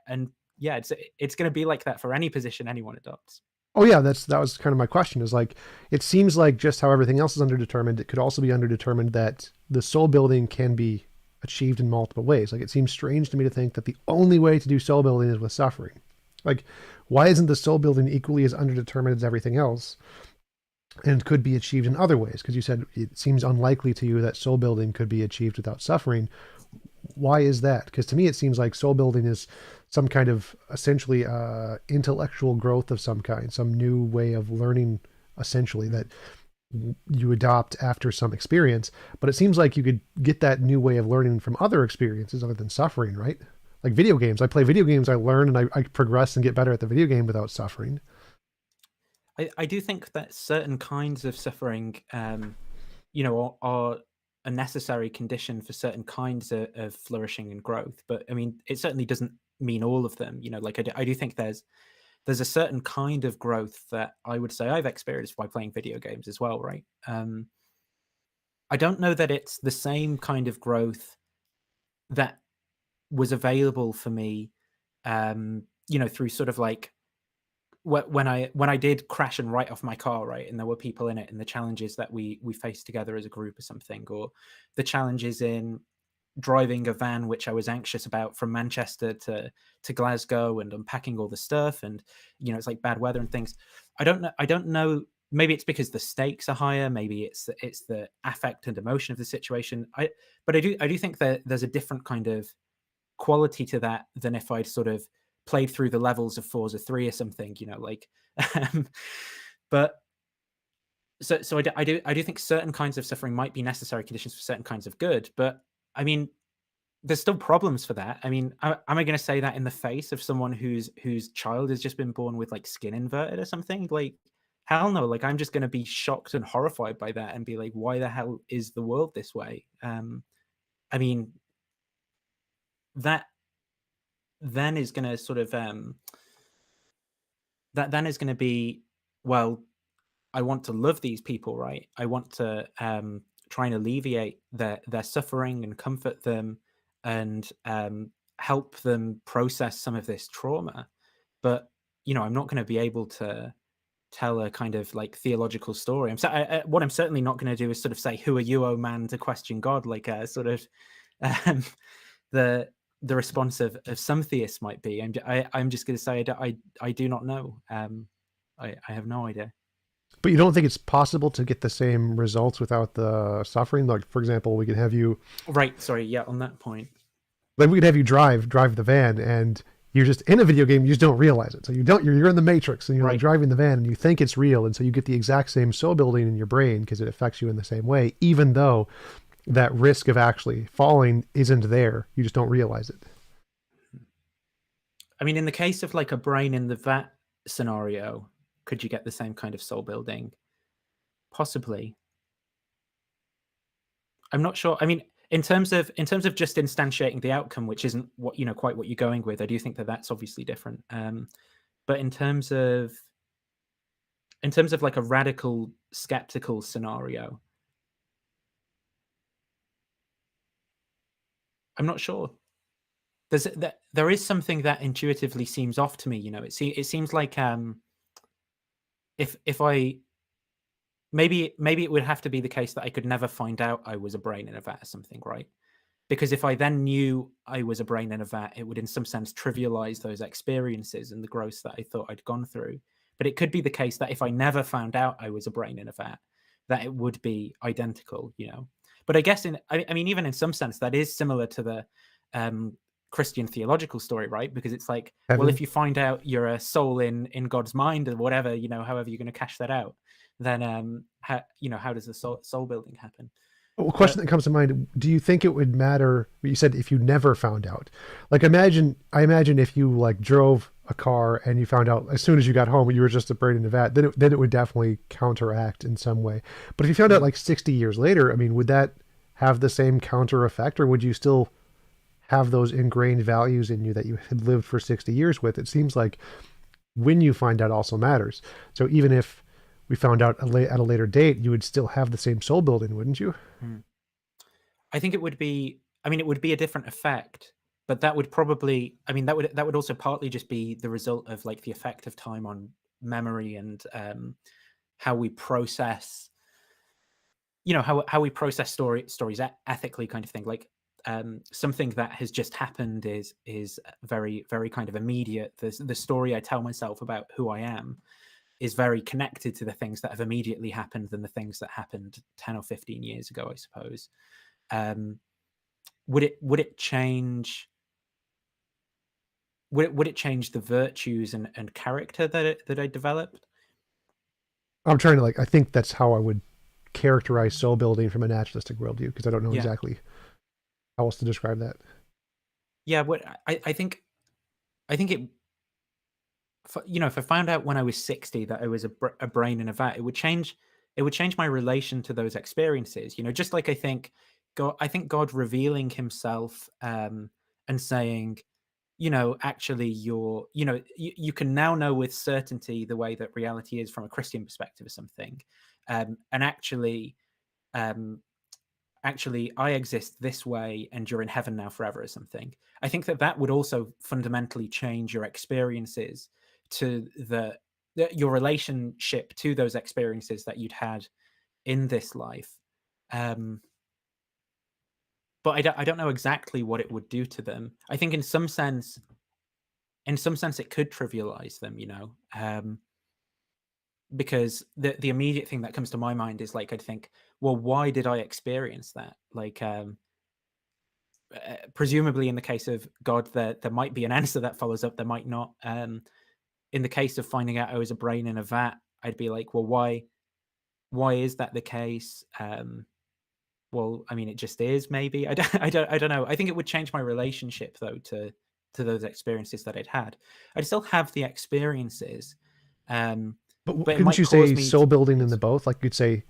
S1: And yeah, it's going to be like that for any position anyone adopts.
S2: Oh yeah, that was kind of my question. Is like, it seems like just how everything else is underdetermined, it could also be underdetermined that the soul building can be achieved in multiple ways. Like, it seems strange to me to think that the only way to do soul building is with suffering. Like, why isn't the soul building equally as underdetermined as everything else, and could be achieved in other ways? Because you said it seems unlikely to you that soul building could be achieved without suffering. Why is that? Because to me, it seems like soul building is some kind of essentially intellectual growth of some kind, some new way of learning, essentially, that you adopt after some experience. But it seems like you could get that new way of learning from other experiences other than suffering, right? Like video games. I play video games, I learn, and I progress and get better at the video game without suffering.
S1: I do think that certain kinds of suffering, are a necessary condition for certain kinds of flourishing and growth. But I mean, it certainly doesn't mean all of them. Like I do think there's a certain kind of growth that I would say I've experienced by playing video games as well, right? I don't know that it's the same kind of growth that was available for me, through sort of like when I did crash and write off my car, right, and there were people in it, and the challenges that we faced together as a group or something, or the challenges in driving a van which I was anxious about from Manchester to Glasgow, and unpacking all the stuff, and it's like bad weather and things. I don't know. Maybe it's because the stakes are higher. Maybe it's the affect and emotion of the situation. But I do think that there's a different kind of quality to that than if I'd sort of played through the levels of Forza 3 or something, like. um, but so I do think certain kinds of suffering might be necessary conditions for certain kinds of good. But I mean, there's still problems for that. I mean, am I going to say that in the face of someone whose child has just been born with like skin inverted or something? Like, hell no. Like, I'm just going to be shocked and horrified by that and be like, why the hell is the world this way? I mean, that then is going to sort of that then is going to be, well, I want to love these people, right? I want to try and alleviate their suffering and comfort them, and help them process some of this trauma. But I'm not going to be able to tell a kind of like theological story. What I'm certainly not going to do is sort of say, "Who are you, oh man, to question God?" Like a sort of um, the response of some theists might be. I'm just going to say I do not know. I have no idea.
S2: But you don't think it's possible to get the same results without the suffering? Like, for example, we could have you
S1: Right. Sorry. Yeah. On that point.
S2: like we could have you drive the van, and you're just in a video game. You just don't realize it. So you're in the Matrix, and you're like
S1: Right.
S2: driving the van, and you think it's real, and so you get the exact same soul building in your brain because it affects you in the same way, even though that risk of actually falling isn't there. You just don't realize it.
S1: I mean, in the case of like a brain in the vat scenario, could you get the same kind of soul building? Possibly. I'm not sure. I mean, in terms of just instantiating the outcome, which isn't what quite what you're going with, I do think that that's obviously different. But in terms of like a radical skeptical scenario, I'm not sure. There is something that intuitively seems off to me. It seems like if I maybe it would have to be the case that I could never find out I was a brain in a vat or something, right? Because if I then knew I was a brain in a vat, it would in some sense trivialize those experiences and the growth that I thought I'd gone through. But it could be the case that if I never found out I was a brain in a vat, that it would be identical. But I guess I mean, even in some sense, that is similar to the Christian theological story, right? Because it's like, well,
S2: Heaven.
S1: if you find out you're a soul in God's mind or whatever, however you're going to cash that out, then how does the soul building happen?
S2: A
S1: But
S2: question that comes to mind: do you think it would matter? You said if you never found out. Like, I imagine if you like drove a car and you found out as soon as you got home you were just a brain in a vat, then it would definitely counteract in some way. But if you found out like 60 years later, I mean, would that have the same counter effect, or would you still have those ingrained values in you that you had lived for 60 years with? It seems like when you find out also matters. So even if we found out at a later date, you would still have the same soul building, wouldn't you?
S1: I think it would be. I mean, it would be a different effect, but that would probably. I mean, that would also partly just be the result of like the effect of time on memory and how we process. How we process stories ethically, kind of thing. Like something that has just happened is very very kind of immediate. The story I tell myself about who I am is very connected to the things that have immediately happened than the things that happened 10 or 15 years ago, I suppose. Um, would it change would it change the virtues and character that I developed?
S2: I'm trying to, like, I think that's how I would characterize soul building from a naturalistic worldview, because I don't know
S1: Yeah,
S2: exactly how else to describe that.
S1: yeah. What I think it. If I found out when I was 60 that I was a brain in a vat, it would change. It would change my relation to those experiences. Just like I think God revealing Himself and saying, actually, you can now know with certainty the way that reality is from a Christian perspective or something, and um, actually I exist this way and you're in heaven now forever or something. I think that would also fundamentally change your experiences to your relationship to those experiences that you'd had in this life. Um, but I don't know exactly what it would do to them. I think in some sense it could trivialize them, because the immediate thing that comes to my mind is like, I'd think, well, why did I experience that? Like, presumably in the case of God, there might be an answer that follows up, there might not. In the case of finding out I was a brain in a vat, I'd be like, well, why is that the case? Well, I mean, it just is. Maybe I don't know. I think it would change my relationship though to those experiences that I'd had. I'd still have the experiences, um,
S2: But
S1: but it
S2: couldn't
S1: might
S2: you
S1: cause
S2: say
S1: me
S2: soul
S1: to.
S2: building in
S1: Yes.
S2: the both? Like, you'd say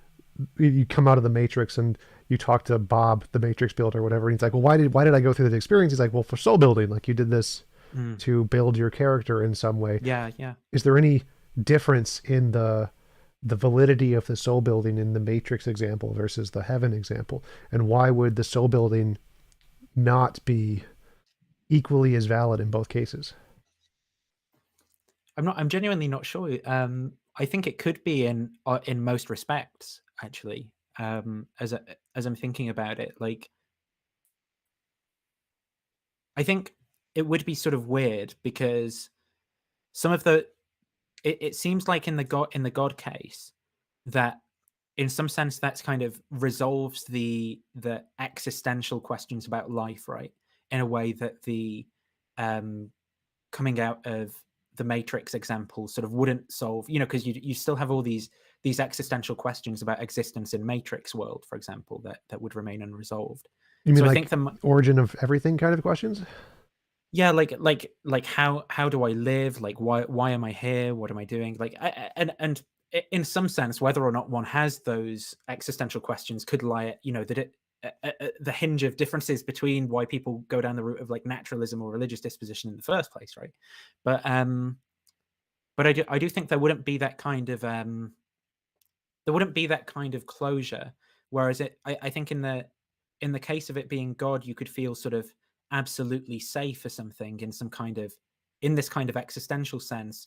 S2: you come out of the Matrix and you talk to Bob, the Matrix builder, or whatever, and he's like, well, why did I go through that experience? He's like, well, for soul building, like you did this
S1: Mm,
S2: to build your character in some way.
S1: yeah, yeah.
S2: Is there any difference in the validity of the soul building in the Matrix example versus the heaven example? And why would the soul building not be equally as valid in both cases?
S1: I'm genuinely not sure. I think it could be in most respects, actually. As I'm thinking about it, like I think it would be sort of weird because some of the it seems like in the God case that in some sense that's kind of resolves the existential questions about life, right? In a way that the um coming out of the Matrix example sort of wouldn't solve, because you still have all these existential questions about existence in Matrix world, for example, that would remain unresolved.
S2: You mean
S1: So I
S2: like
S1: think the
S2: origin of everything kind of questions?
S1: yeah, like how do I live? Like why am I here? What am I doing? Like and in some sense, whether or not one has those existential questions could lie at that the hinge of differences between why people go down the route of like naturalism or religious disposition in the first place, right? But I do think there wouldn't be that kind of closure. Whereas I think in the case of it being God, you could feel sort of absolutely safe or something in this kind of existential sense.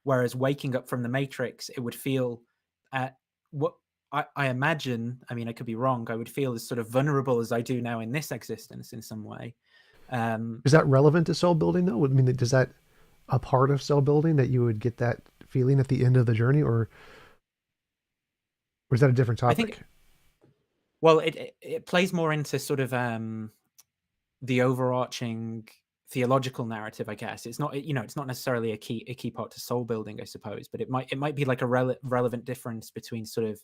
S1: Whereas waking up from the Matrix, it would feel what I imagine. I mean, I could be wrong. I would feel as sort of vulnerable as I do now in this existence in some way.
S2: Is that relevant to soul building though? I mean, does that a part of soul building that you would get that feeling at the end of the journey, or is that a different
S1: I
S2: topic?
S1: think. Well, it plays more into sort of the overarching theological narrative, I guess. It's not necessarily a key part to soul building, I suppose, but it might be like a relevant difference between sort of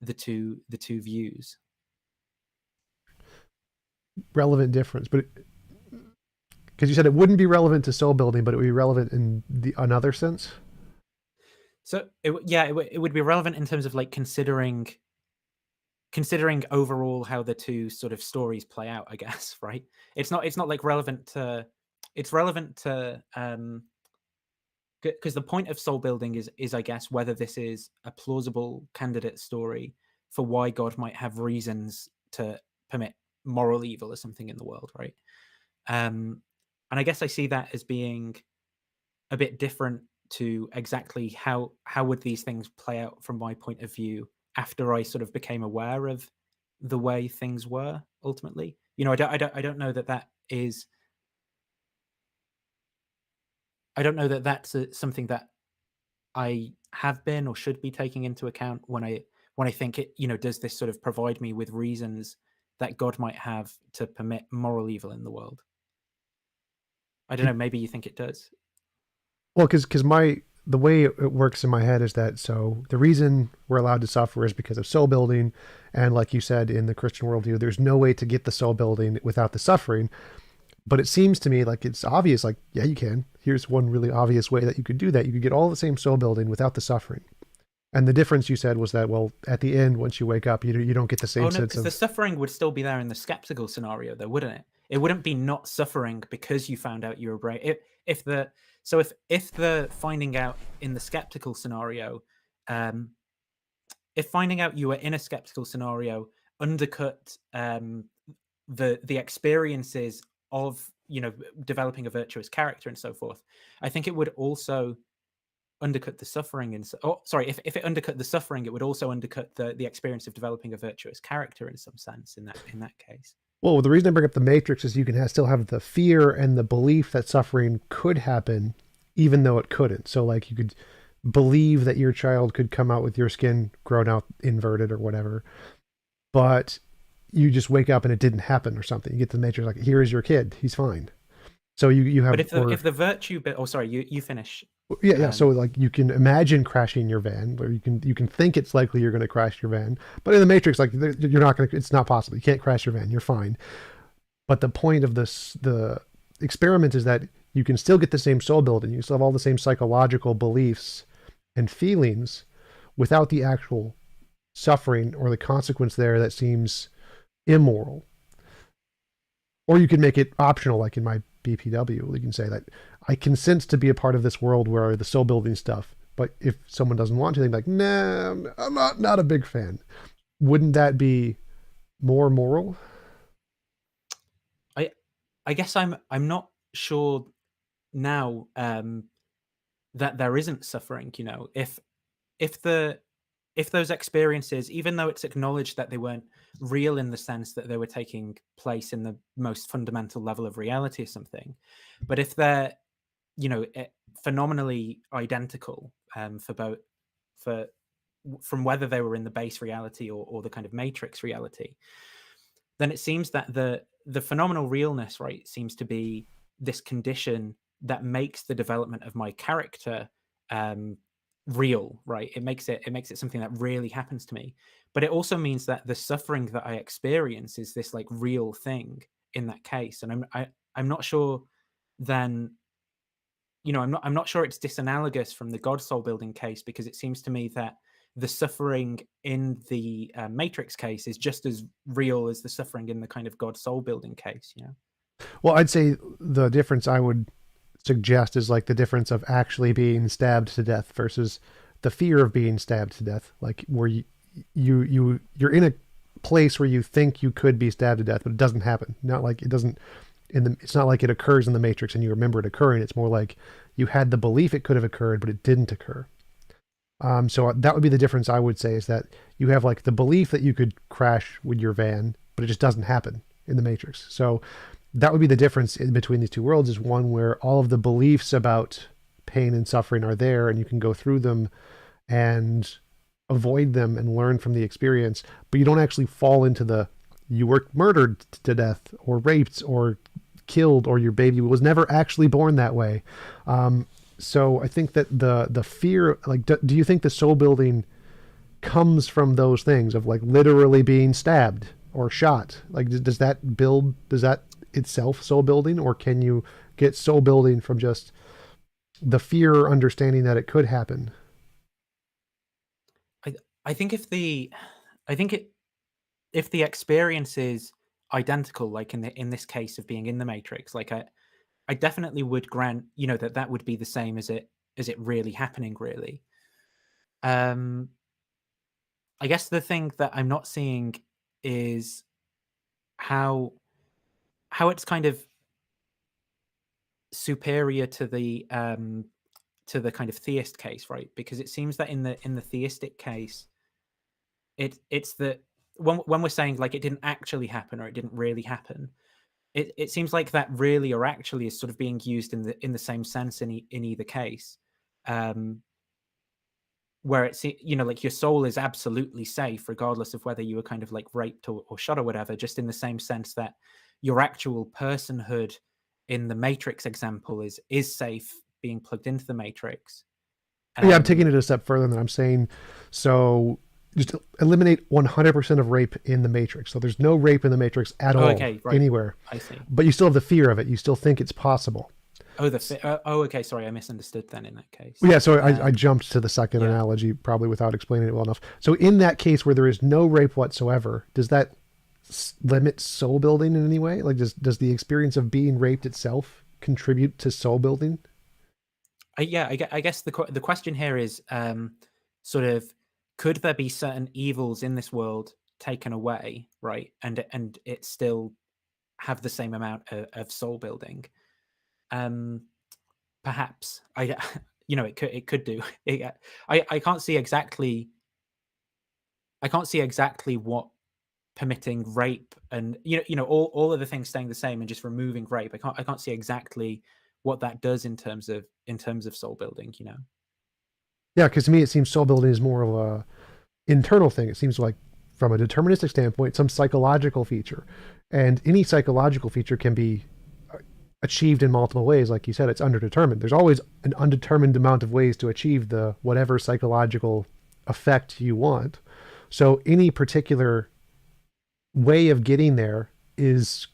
S1: the two views.
S2: Relevant difference, but because you said it wouldn't be relevant to soul building, but it would be relevant in another sense.
S1: So it would be relevant in terms of like considering overall how the two sort of stories play out, I guess, right? It's not like relevant to it's relevant to because the point of soul building is I guess whether this is a plausible candidate story for why God might have reasons to permit moral evil or something in the world, right? And I guess I see that as being a bit different to exactly how would these things play out from my point of view after I sort of became aware of the way things were ultimately. I don't know that is. I don't know that that's something that I have been or should be taking into account when I think it. Does this sort of provide me with reasons that God might have to permit moral evil in the world? I don't know. Maybe you think it does.
S2: Well, because the way it works in my head is that so the reason we're allowed to suffer is because of soul building, and like you said in the Christian worldview, there's no way to get the soul building without the suffering. But it seems to me like it's obvious. Like, yeah, you can. Here's one really obvious way that you could do that. You could get all the same soul building without the suffering. And the difference you said was that, well, at the end, once you wake up, you don't get the
S1: Oh
S2: same
S1: no,
S2: sense
S1: because the
S2: of.
S1: suffering would still be there in the skeptical scenario, though, wouldn't it? It wouldn't be not suffering because you found out you were brain. If the finding out in the skeptical scenario, um, if finding out you were in a skeptical scenario undercut the experiences of developing a virtuous character and so forth, I think it would also undercut the suffering. And sorry, if it undercut the suffering, it would also undercut the experience of developing a virtuous character in some sense. In that case.
S2: Well, the reason I bring up the Matrix is you can still have the fear and the belief that suffering could happen, even though it couldn't. So, like, you could believe that your child could come out with your skin grown out inverted or whatever, but you just wake up and it didn't happen or something. You get to the Matrix like, here is your kid, he's fine. So you have,
S1: But if the virtue bit, oh sorry, you finish.
S2: yeah. So like you can imagine crashing your van, or you can think it's likely you're going to crash your van, but in the Matrix, like you're not going to. It's not possible. You can't crash your van. You're fine. But the point of the experiment is that you can still get the same soul building. You still have all the same psychological beliefs and feelings without the actual suffering or the consequence there that seems immoral. Or you can make it optional, like in my BPW. You can say that I consent to be a part of this world where the soul building stuff. But if someone doesn't want to, they're like, nah, I'm not a big fan. Wouldn't that be more moral?
S1: I guess I'm not sure now that there isn't suffering. If the if those experiences, even though it's acknowledged that they weren't real in the sense that they were taking place in the most fundamental level of reality or something, but if they're, phenomenally identical, for both, for from whether they were in the base reality or the kind of matrix reality, then it seems that the phenomenal realness, right, seems to be this condition that makes the development of my character real, right? It makes it something that really happens to me. But it also means that the suffering that I experience is this like real thing in that case. And I'm not sure then, I'm not sure it's disanalogous from the God soul building case, because it seems to me that the suffering in the Matrix case is just as real as the suffering in the kind of God soul building case.
S2: Well, I'd say the difference I would suggest is like the difference of actually being stabbed to death versus the fear of being stabbed to death. Like where you're in a place where you think you could be stabbed to death, but it doesn't happen. Not like it doesn't it's not like it occurs in the Matrix and you remember it occurring. It's more like you had the belief it could have occurred, but it didn't occur. So that would be the difference I would say, is that you have like the belief that you could crash with your van, but it just doesn't happen in the Matrix. So that would be the difference in between these two worlds, is one where all of the beliefs about pain and suffering are there and you can go through them and avoid them and learn from the experience, but you don't actually fall into you were murdered to death or raped or killed, or your baby was never actually born that way. So I think that the fear, like, do you think the soul building comes from those things of like literally being stabbed or shot? Like, does that itself soul building, or can you get soul building from just the fear or understanding that it could happen?
S1: I think if the experience is identical, like in this case of being in the Matrix, like I definitely would grant, that would be the same as it really happening, really. I guess the thing that I'm not seeing is how it's kind of superior to the kind of theist case, right? Because it seems that in the theistic case, it's that when we're saying like it didn't actually happen or it didn't really happen, it seems like that really or actually is sort of being used in the same sense in either case, where it's, like your soul is absolutely safe regardless of whether you were kind of like raped or shot or whatever, just in the same sense that your actual personhood in the Matrix example is safe being plugged into the Matrix.
S2: Yeah, I'm taking it a step further than I'm saying. So just eliminate 100% of rape in the Matrix. So there's no rape in the Matrix at all,
S1: okay, right.
S2: anywhere.
S1: I see.
S2: But you still have the fear of it. You still think it's possible.
S1: Okay. Sorry, I misunderstood then in that case.
S2: Yeah, so I jumped to the second analogy probably without explaining it well enough. So in that case where there is no rape whatsoever, does that limit soul building in any way? Like, does the experience of being raped itself contribute to soul building?
S1: I guess the question here is sort of, could there be certain evils in this world taken away, right, and it still have the same amount of soul building? Perhaps it could do. I can't see exactly what permitting rape and all of the things staying the same and just removing rape. I can't see exactly what that does in terms of soul building.
S2: Yeah, because to me it seems soul building is more of a internal thing. It seems like from a deterministic standpoint, some psychological feature, and any psychological feature can be achieved in multiple ways. Like you said, it's underdetermined. There's always an undetermined amount of ways to achieve the whatever psychological effect you want. So any particular way of getting there there's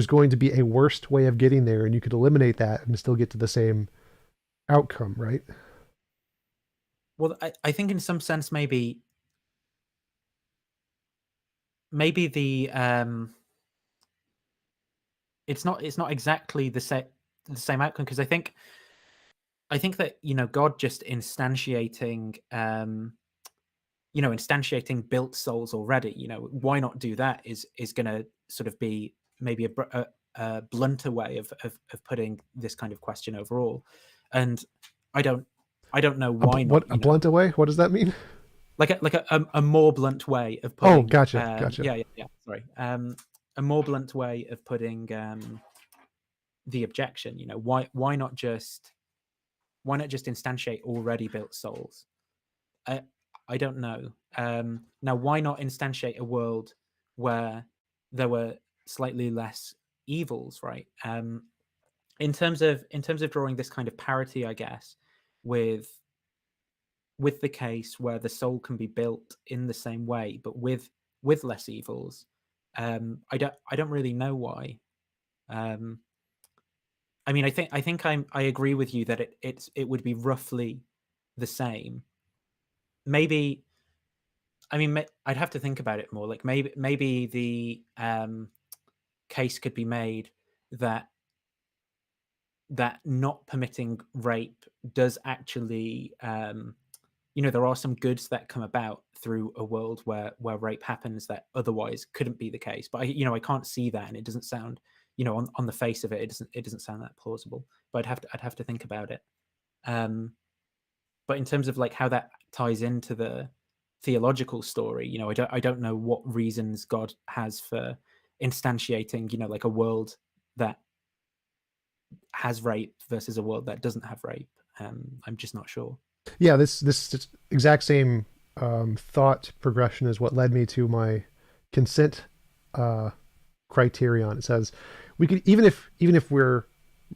S2: going to be a worst way of getting there, and you could eliminate that and still get to the same outcome, right?
S1: Well, I think in some sense maybe the it's not exactly the same outcome, because I think that God just instantiating instantiating built souls already. Why not do that is going to sort of be maybe a blunter way of putting this kind of question overall. And I don't know why not.
S2: A blunter way? What does that mean?
S1: a more blunt way of
S2: Oh,
S1: putting.
S2: gotcha.
S1: Yeah. Sorry. A more blunt way of putting the objection. Why not just instantiate already built souls? I don't know. Now, why not instantiate a world where there were slightly less evils, right? In terms of drawing this kind of parity, I guess, with the case where the soul can be built in the same way, but with less evils. I don't really know why. I mean, I agree with you that it would be roughly the same. Maybe, I mean, I'd have to think about it more. Like maybe the case could be made that not permitting rape does actually, there are some goods that come about through a world where rape happens that otherwise couldn't be the case. But I can't see that, and it doesn't sound, on the face of it, it doesn't sound that plausible. But I'd have to think about it. But in terms of like how that ties into the theological story, I don't know what reasons God has for instantiating, like a world that has rape versus a world that doesn't have rape. I'm just not sure.
S2: Yeah, this exact same thought progression is what led me to my consent criterion. It says we could, even if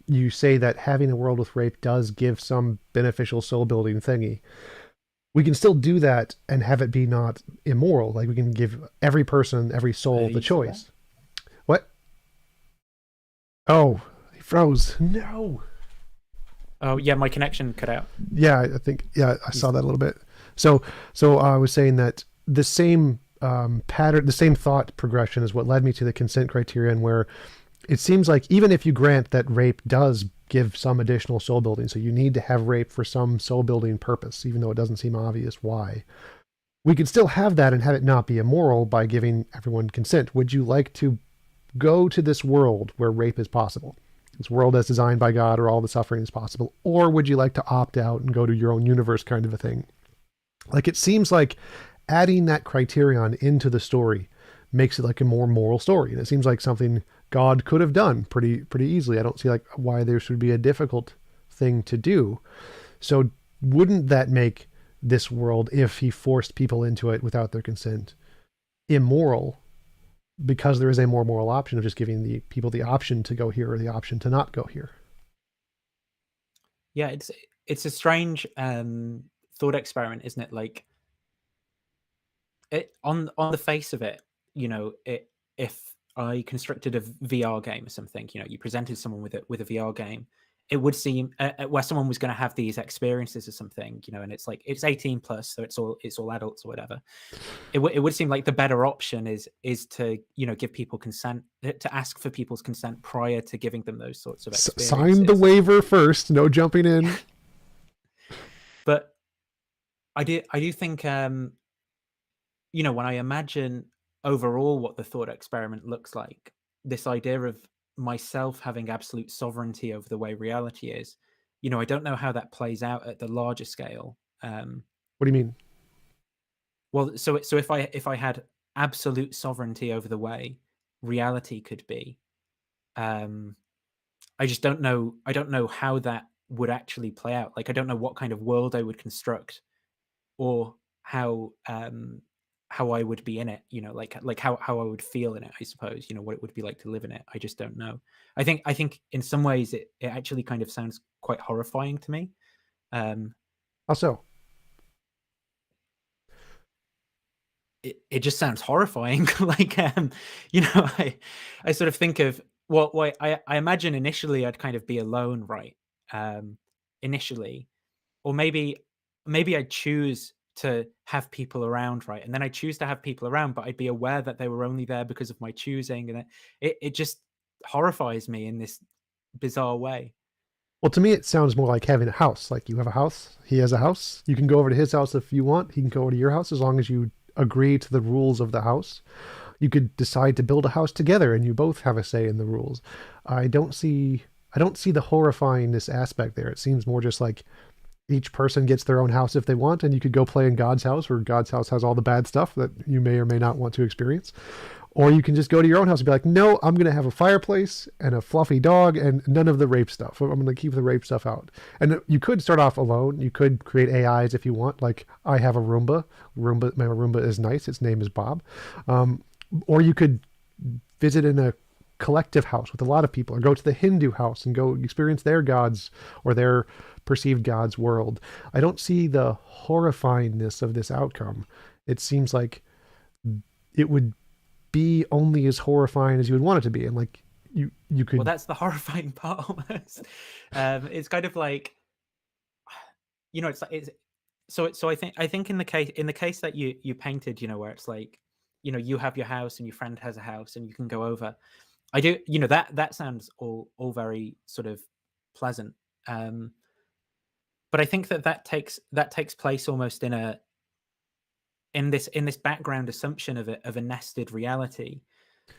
S2: you say that having a world with rape does give some beneficial soul building thingy, we can still do that and have it be not immoral. Like we can give every person, every soul the choice. What? Oh, he froze. No.
S1: Oh yeah, my connection cut out.
S2: Yeah, I think, yeah, I saw that a little bit. So I was saying that the same pattern, the same thought progression is what led me to the consent criterion, where it seems like even if you grant that rape does give some additional soul building, so you need to have rape for some soul building purpose, even though it doesn't seem obvious why, we could still have that and have it not be immoral by giving everyone consent. Would you like to go to this world where rape is possible? This world as designed by God, or all the suffering is possible? Or would you like to opt out and go to your own universe kind of a thing? Like, it seems like adding that criterion into the story makes it like a more moral story. And it seems like something God could have done pretty easily. I don't see like why there should be a difficult thing to do. So wouldn't that make this world, if he forced people into it without their consent, immoral? Because there is a more moral option of just giving the people the option to go here or the option to not go here.
S1: Yeah, it's a strange thought experiment, isn't it? Like, it on the face of it, if I constructed a VR game or something, you presented someone with a VR game, it would seem where someone was going to have these experiences or something, and it's like it's 18 plus, so it's all adults or whatever. It would seem like the better option is to give people consent, to ask for people's consent prior to giving them those sorts of experiences.
S2: Sign the waiver first, no jumping in.
S1: But I do think when I imagine overall what the thought experiment looks like, this idea of myself having absolute sovereignty over the way reality is, I don't know how that plays out at the larger scale.
S2: What do you mean?
S1: Well, so if I had absolute sovereignty over the way reality could be, I just don't know. I don't know how that would actually play out. Like, I don't know what kind of world I would construct, or how I would be in it. Like how I would feel in it. I suppose what it would be like to live in it. I just don't know. I think in some ways it actually kind of sounds quite horrifying to me.
S2: How so?
S1: It just sounds horrifying. Like, I sort of think of I imagine initially I'd kind of be alone, right? Initially, or maybe I'd choose to have people around, right? And then I choose to have people around, but I'd be aware that they were only there because of my choosing, and it just horrifies me in this bizarre way.
S2: Well, to me, it sounds more like having a house. Like, you have a house, he has a house. You can go over to his house if you want. He can go over to your house as long as you agree to the rules of the house. You could decide to build a house together and you both have a say in the rules. I don't see the horrifyingness aspect there. It seems more just like each person gets their own house if they want, and you could go play in God's house, where God's house has all the bad stuff that you may or may not want to experience. Or you can just go to your own house and be like, no, I'm going to have a fireplace and a fluffy dog and none of the rape stuff. I'm going to keep the rape stuff out. And you could start off alone. You could create AIs if you want. Like, I have a Roomba. My Roomba is nice. Its name is Bob. Or you could visit in a collective house with a lot of people, or go to the Hindu house and go experience their gods or their perceived God's world. I don't see the horrifyingness of this outcome. It seems like it would be only as horrifying as you would want it to be. And like, you could...
S1: Well, that's the horrifying part almost. It's kind of like, you know, it's so I think in the case that you painted, you know, where it's like, you know, you have your house and your friend has a house and you can go over. I do, you know, that sounds all very sort of pleasant. But I think that takes place almost in this background assumption of a nested reality,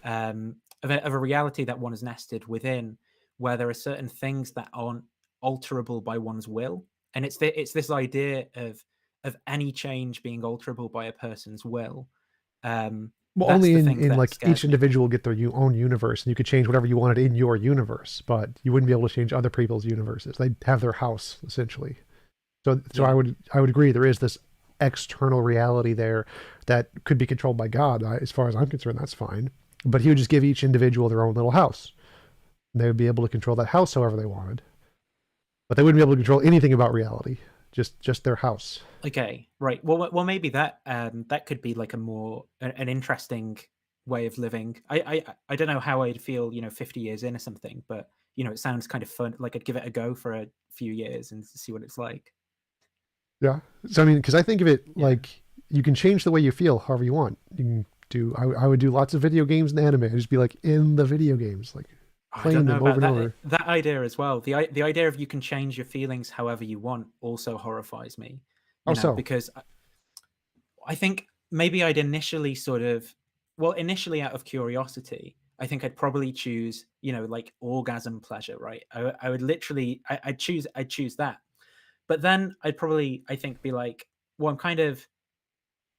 S1: of a reality that one is nested within, where there are certain things that aren't alterable by one's will, and it's this idea of any change being alterable by a person's will.
S2: Well, only in like each individual get their own universe, and you could change whatever you wanted in your universe, but you wouldn't be able to change other people's universes. They'd have their house essentially. So yeah. I would agree there is this external reality there that could be controlled by God. As far as I'm concerned, that's fine. But he would just give each individual their own little house. And they would be able to control that house however they wanted. But they wouldn't be able to control anything about reality. Just their house.
S1: Okay, right. Well, maybe that could be like an interesting way of living. I don't know how I'd feel, you know, 50 years in or something, but you know, it sounds kind of fun. Like, I'd give it a go for a few years and see what it's like.
S2: Yeah. So I mean, because I think of it like you can change the way you feel however you want. You can do. I would do lots of video games and anime. I'd just be like in the video games, like playing them over and over.
S1: That idea as well. The idea of you can change your feelings however you want also horrifies me. Because I think maybe I'd initially initially out of curiosity, I think I'd probably choose, you know, like orgasm pleasure, right? I would literally, I'd choose that. But then I'd probably, I think, be like, well, I'm kind of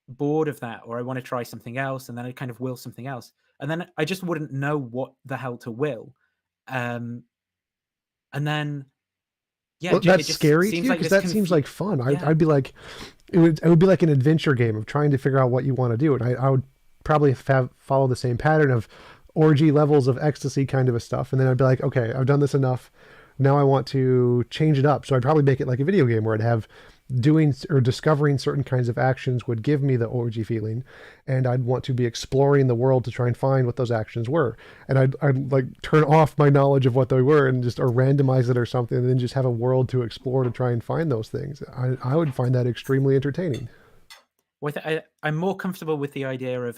S1: bored of that, or I want to try something else, and then I'd kind of will something else. And then I just wouldn't know what the hell to will. And then, yeah.
S2: Well, that's scary to you, because that seems like fun. Yeah. I'd be like, it would be like an adventure game of trying to figure out what you want to do. And I would probably follow the same pattern of orgy levels of ecstasy kind of a stuff. And then I'd be like, okay, I've done this enough. Now I want to change it up. So I'd probably make it like a video game where I'd have doing or discovering certain kinds of actions would give me the orgy feeling, and I'd want to be exploring the world to try and find what those actions were. And I'd like turn off my knowledge of what they were and just or randomize it or something, and then just have a world to explore to try and find those things. I would find that extremely entertaining.
S1: I'm more comfortable with the idea of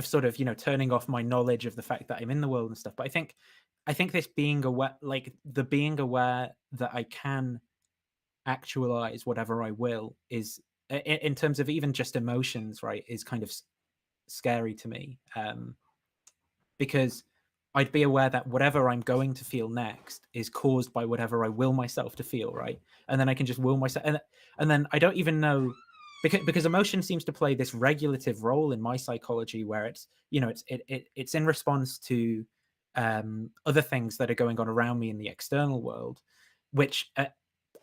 S1: sort of, you know, turning off my knowledge of the fact that I'm in the world and stuff. But I think this being aware, like the being aware that I can actualize whatever I will, is in terms of even just emotions, right, is kind of scary to me, because I'd be aware that whatever I'm going to feel next is caused by whatever I will myself to feel, right? And then I can just will myself, and then I don't even know, because emotion seems to play this regulative role in my psychology, where it's, you know, it's in response to other things that are going on around me in the external world, which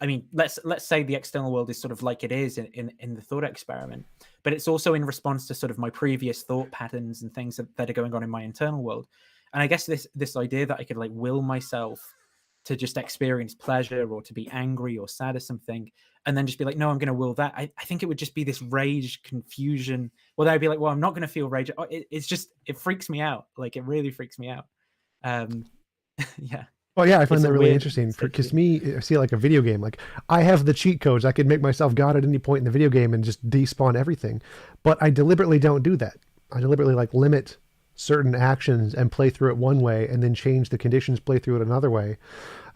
S1: I mean, let's say the external world is sort of like it is in the thought experiment, but it's also in response to sort of my previous thought patterns and things that are going on in my internal world. And I guess this idea that I could like will myself to just experience pleasure or to be angry or sad or something, and then just be like, no, I'm going to will that. I think it would just be this rage, confusion. Well, then I'd be like, well, I'm not going to feel rage. It freaks me out. Like, it really freaks me out. Yeah.
S2: Well, yeah, I find that really interesting, because I see it like a video game. Like, I have the cheat codes. I could make myself God at any point in the video game and just despawn everything. But I deliberately don't do that. I deliberately like limit certain actions and play through it one way, and then change the conditions, play through it another way.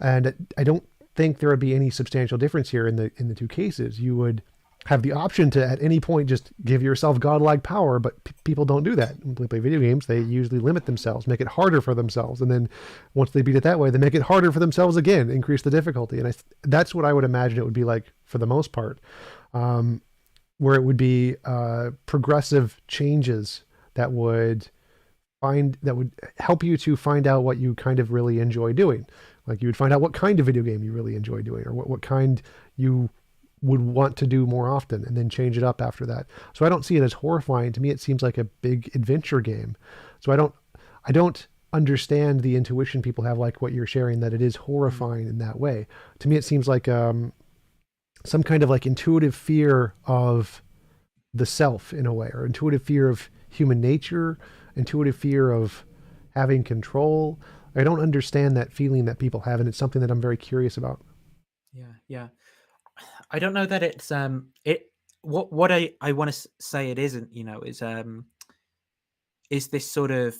S2: And I don't think there would be any substantial difference here in the two cases. You would have the option to at any point just give yourself godlike power, but people don't do that. When they play video games, they usually limit themselves, make it harder for themselves, and then once they beat it that way, they make it harder for themselves again, increase the difficulty. And that's what I would imagine it would be like for the most part, where it would be progressive changes that would help you to find out what you kind of really enjoy doing. Like you would find out what kind of video game you really enjoy doing, or what kind you would want to do more often, and then change it up after that. So I don't see it as horrifying. To me, it seems like a big adventure game. So I don't understand the intuition people have, like what you're sharing, that it is horrifying in that way. To me, it seems like some kind of like intuitive fear of the self in a way, or intuitive fear of human nature, intuitive fear of having control. I don't understand that feeling that people have, and it's something that I'm very curious about.
S1: Yeah. I don't know that it's what I want to say it isn't, is this sort of,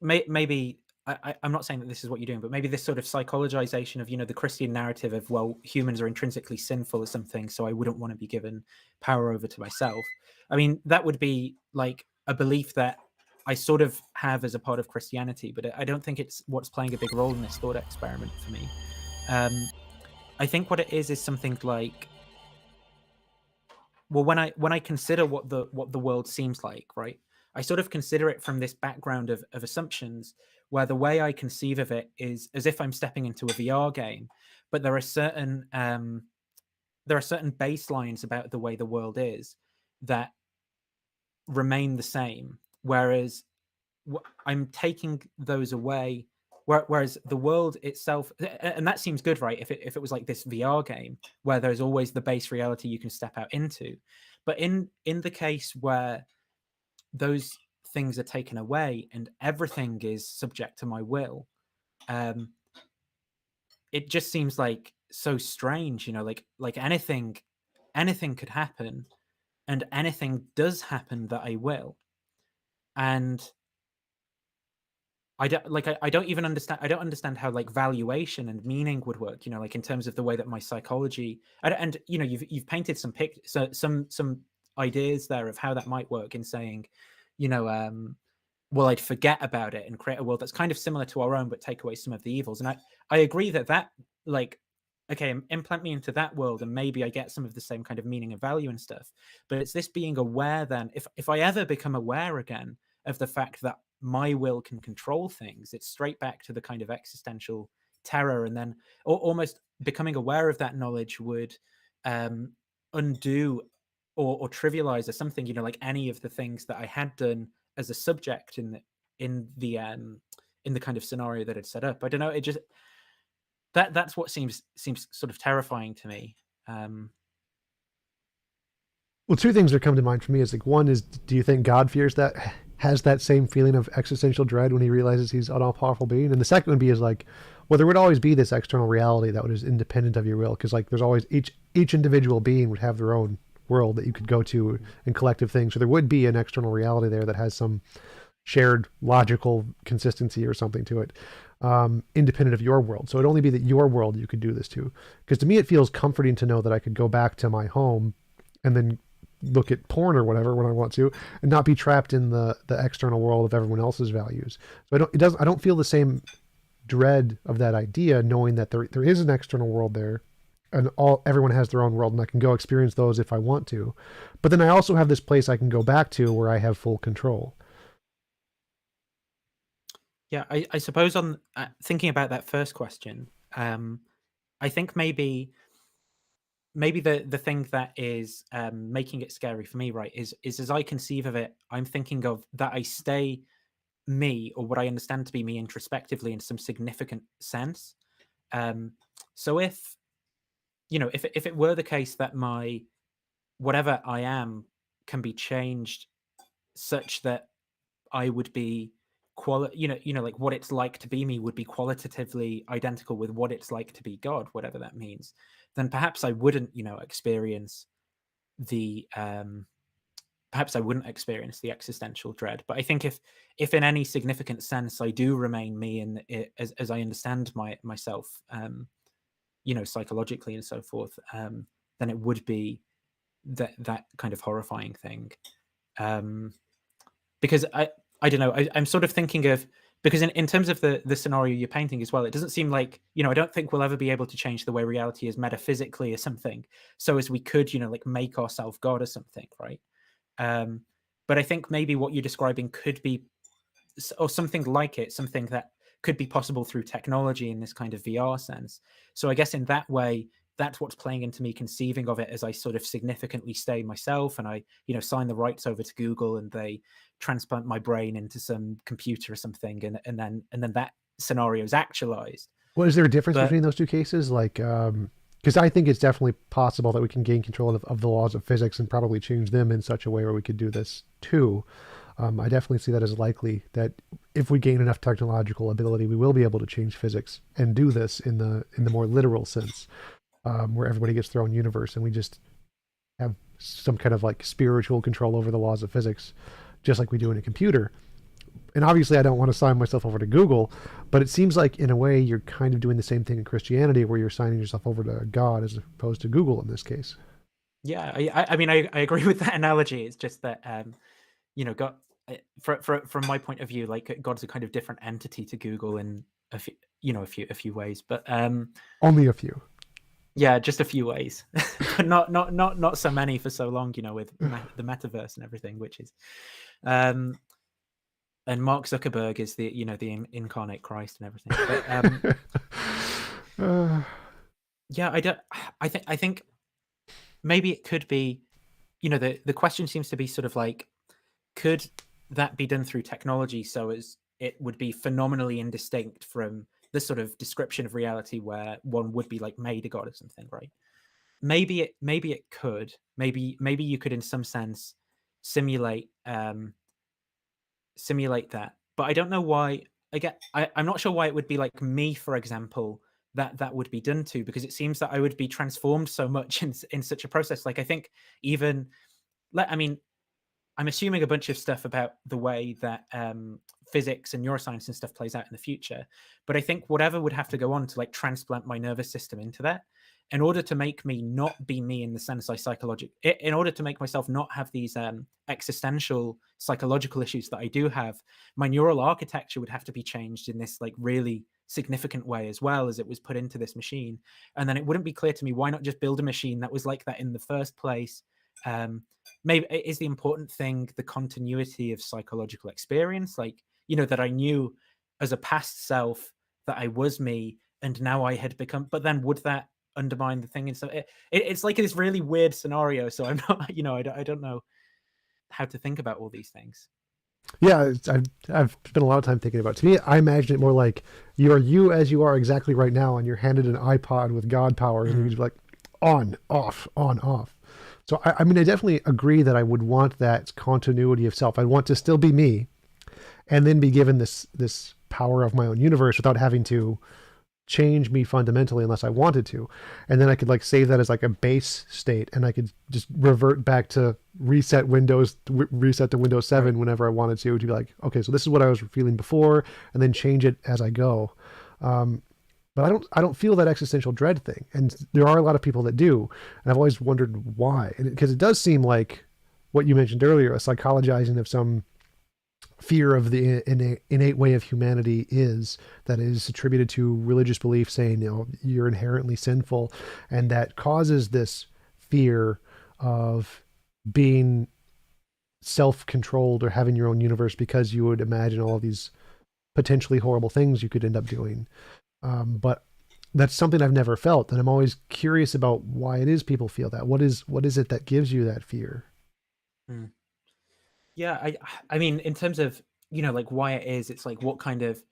S1: maybe I'm not saying that this is what you're doing, but maybe this sort of psychologization of, the Christian narrative of, well, humans are intrinsically sinful or something, so I wouldn't want to be given power over to myself. I mean, that would be like a belief that I sort of have as a part of Christianity, but I don't think it's what's playing a big role in this thought experiment for me. I think what it is something like, well, when I consider what the world seems like, right, I sort of consider it from this background of assumptions, where the way I conceive of it is as if I'm stepping into a VR game, but there are certain baselines about the way the world is that remain the same, whereas I'm taking those away. Whereas the world itself, and that seems good, right? If it was like this VR game where there's always the base reality you can step out into, but in the case where those things are taken away and everything is subject to my will, it just seems like so strange, like anything could happen, and anything does happen that I will, and I don't even understand. I don't understand how like valuation and meaning would work. Like in terms of the way that my psychology and you've painted some ideas there of how that might work in saying, well, I'd forget about it and create a world that's kind of similar to our own, but take away some of the evils. And I agree that like, okay, implant me into that world, and maybe I get some of the same kind of meaning and value and stuff. But it's this being aware. Then, if I ever become aware again of the fact that my will can control things, it's straight back to the kind of existential terror, and then almost becoming aware of that knowledge would undo or trivialize or something, like any of the things that I had done as a subject in the kind of scenario that I'd set up. I don't know, it just that's what seems sort of terrifying to me.
S2: Well, two things that come to mind for me is like, one is, do you think God has that same feeling of existential dread when he realizes he's an all-powerful being? And the second would be is like, well, there would always be this external reality that was independent of your will, because like there's always each individual being would have their own world that you could go to and collective things. So there would be an external reality there that has some shared logical consistency or something to it, independent of your world. So it'd only be that your world you could do this to. Because to me, it feels comforting to know that I could go back to my home and then look at porn or whatever when I want to, and not be trapped in the external world of everyone else's values. So I don't feel the same dread of that idea, knowing that there is an external world there, and everyone has their own world, and I can go experience those if I want to. But then I also have this place I can go back to where I have full control.
S1: Yeah, I suppose on thinking about that first question, I think maybe the thing that is making it scary for me, right, is as I conceive of it, I'm thinking of that I stay me, or what I understand to be me, introspectively in some significant sense. So if it were the case that my whatever I am can be changed such that I would be like what it's like to be me would be qualitatively identical with what it's like to be God, whatever that means, then perhaps I wouldn't, experience the perhaps I wouldn't experience the existential dread. But I think if in any significant sense I do remain me, and as I understand myself, psychologically and so forth, than it would be that kind of horrifying thing. Because I don't know, I'm sort of thinking of, because in terms of the scenario you're painting as well, it doesn't seem like, I don't think we'll ever be able to change the way reality is metaphysically or something, so as we could, like make ourselves God or something, right? But I think maybe what you're describing could be, or something like it, something that could be possible through technology in this kind of VR sense. So I guess in that way, that's what's playing into me conceiving of it as I sort of significantly stay myself, and I, sign the rights over to Google, and they transplant my brain into some computer or something, and then that scenario is actualized.
S2: Well, is there a difference
S1: But
S2: between those two cases? Like, because I think it's definitely possible that we can gain control of the laws of physics and probably change them in such a way where we could do this too. I definitely see that as likely, that if we gain enough technological ability, we will be able to change physics and do this in the more literal sense, where everybody gets their own universe and we just have some kind of like spiritual control over the laws of physics, just like we do in a computer. And obviously I don't want to sign myself over to Google, but it seems like in a way you're kind of doing the same thing in Christianity, where you're signing yourself over to God as opposed to Google in this case.
S1: yeah, I mean, I agree with that analogy. It's just that, God, from my point of view, like God's a kind of different entity to Google in a few, a few ways, but
S2: Only a few.
S1: yeah, just a few ways, but not so many for so long, with the metaverse and everything, which is, and Mark Zuckerberg is the the incarnate Christ and everything. But yeah, I think maybe it could be, the question seems to be sort of like, could that be done through technology so as it would be phenomenally indistinct from the sort of description of reality where one would be like made a god or something, right? Maybe it could. Maybe you could in some sense simulate that. But I don't know why. I'm not sure why it would be like me, for example, that would be done to, because it seems that I would be transformed so much in such a process. Like I think even, I mean, I'm assuming a bunch of stuff about the way that physics and neuroscience and stuff plays out in the future. But I think whatever would have to go on to like transplant my nervous system into that, in order to make me not be me in the sense I in order to make myself not have these existential psychological issues that I do have, my neural architecture would have to be changed in this like really significant way as well, as it was put into this machine. And then it wouldn't be clear to me, why not just build a machine that was like that in the first place? Maybe is the important thing the continuity of psychological experience, like, that I knew as a past self that I was me and now I had become, but then would that undermine the thing? And so it's like this really weird scenario, so I'm not, I don't know how to think about all these things.
S2: Yeah, I've spent a lot of time thinking about it. To me, I imagine it more like you are you as you are exactly right now, and you're handed an iPod with God powers, and you're just like on, off, on, off. So I mean, I definitely agree that I would want that continuity of self. I'd want to still be me, and then be given this power of my own universe without having to change me fundamentally unless I wanted to. And then I could like save that as like a base state, and I could just revert back to reset to Windows 7 whenever I wanted to be like, okay, so this is what I was feeling before, and then change it as I go. But I don't feel that existential dread thing, and there are a lot of people that do, and I've always wondered why. Because it does seem like what you mentioned earlier, a psychologizing of some fear of the innate way of humanity that is attributed to religious belief, saying you're inherently sinful, and that causes this fear of being self-controlled or having your own universe, because you would imagine all of these potentially horrible things you could end up doing. But that's something I've never felt, and I'm always curious about why it is people feel that. What is it that gives you that fear?
S1: Yeah, I mean, in terms of, like why it is, it's like what kind of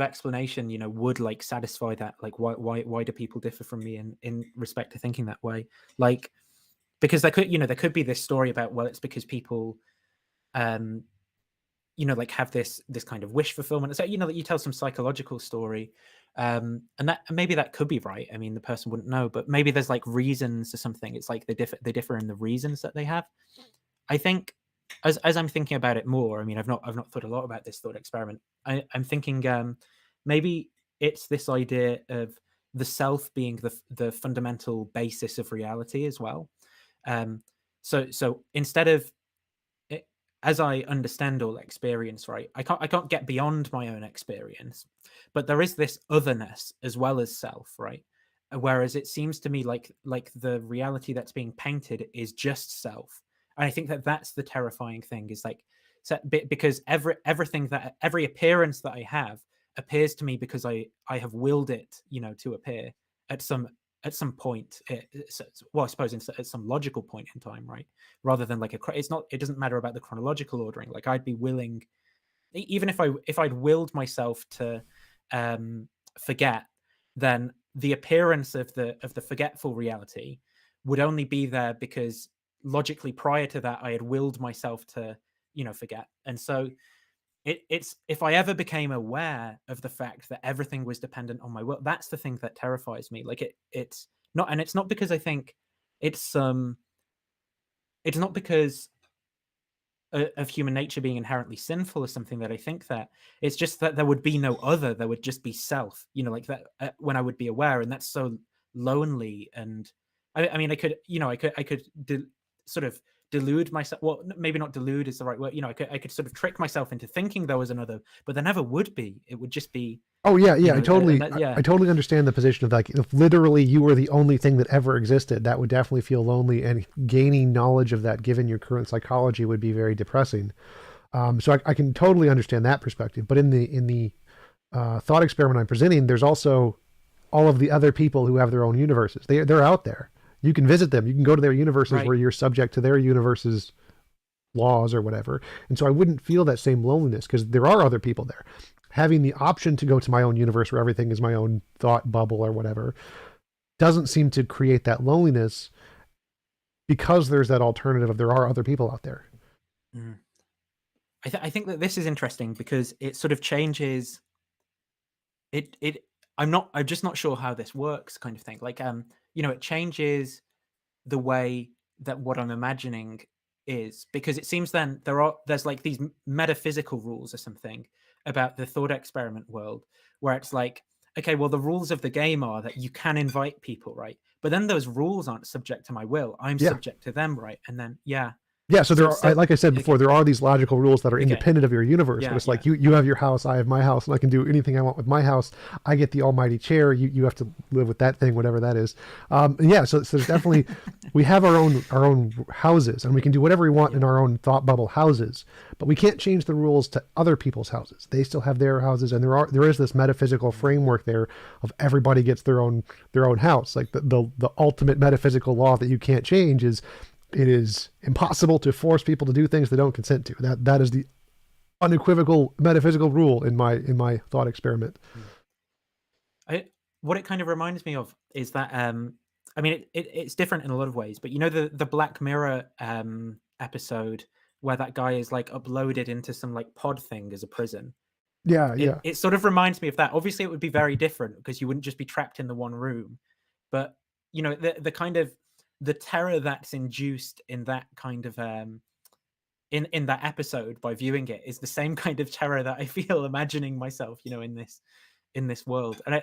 S1: explanation, would like satisfy that? Like why do people differ from me in respect to thinking that way? Like, because there could be this story about, well, it's because people like have this kind of wish fulfillment. So, that you tell some psychological story, and that maybe that could be right. I mean, the person wouldn't know, but maybe there's like reasons or something. It's like they differ in the reasons that they have. I think as I'm thinking about it more, I mean, I've not thought a lot about this thought experiment. I'm thinking maybe it's this idea of the self being the fundamental basis of reality as well. So instead of it, as I understand all experience, right, I can't get beyond my own experience, but there is this otherness as well as self, right? Whereas it seems to me like the reality that's being painted is just self, and I think that that's the terrifying thing, is like, so, because every appearance that I have appears to me because I have willed it, to appear at some point. Well, I suppose at some logical point in time, right? Rather than like it doesn't matter about the chronological ordering. Like, I'd be willing, even if I'd willed myself to forget, then the appearance of the forgetful reality would only be there because logically prior to that I had willed myself to forget. And so it's if I ever became aware of the fact that everything was dependent on my will, that's the thing that terrifies me. Like, it's not, and it's not because I think it's it's not because of human nature being inherently sinful or something that I think that. It's just that there would be no other. There would just be self, like that, when I would be aware, and that's so lonely. And I mean, I could sort of delude myself. Well, maybe not delude is the right word. I could sort of trick myself into thinking there was another, but there never would be. It would just be.
S2: Oh yeah, yeah.
S1: Yeah.
S2: I totally understand the position of, like, if literally you were the only thing that ever existed, that would definitely feel lonely, and gaining knowledge of that, given your current psychology, would be very depressing. So I can totally understand that perspective. But in the thought experiment I'm presenting, there's also all of the other people who have their own universes. They're out there. You can visit them. You can go to their universes,
S1: Right.
S2: where you're subject to their universe's laws or whatever. And so I wouldn't feel that same loneliness, because there are other people there. Having the option to go to my own universe where everything is my own thought bubble or whatever doesn't seem to create that loneliness, because there's that alternative of there are other people out there.
S1: Mm. I think that this is interesting because it sort of changes it. I'm just not sure how this works, kind of thing. Like, it changes the way that what I'm imagining is, because it seems then there's like these metaphysical rules or something about the thought experiment world, where it's like, okay, well, the rules of the game are that you can invite people, right? But then those rules aren't subject to my will. I'm
S2: Yeah.
S1: subject to them, right? And then
S2: Yeah, so there are, like I said before, there are these logical rules that are independent of your universe.
S1: Yeah,
S2: but it's like you have your house, I have my house, and I can do anything I want with my house. I get the almighty chair. You have to live with that thing, whatever that is. Yeah, so there's definitely we have our own houses, and we can do whatever we want in our own thought bubble houses. But we can't change the rules to other people's houses. They still have their houses, and there is this metaphysical framework there of everybody gets their own house. Like the ultimate metaphysical law that you can't change is, it is impossible to force people to do things they don't consent to. That is the unequivocal metaphysical rule in my thought experiment.
S1: What it kind of reminds me of is that I mean, it's different in a lot of ways, but the Black Mirror episode where that guy is like uploaded into some like pod thing as a prison.
S2: Yeah,
S1: It sort of reminds me of that. Obviously, it would be very different because you wouldn't just be trapped in the one room, but the kind of the terror that's induced in that kind of in that episode by viewing it is the same kind of terror that I feel imagining myself, in this world. And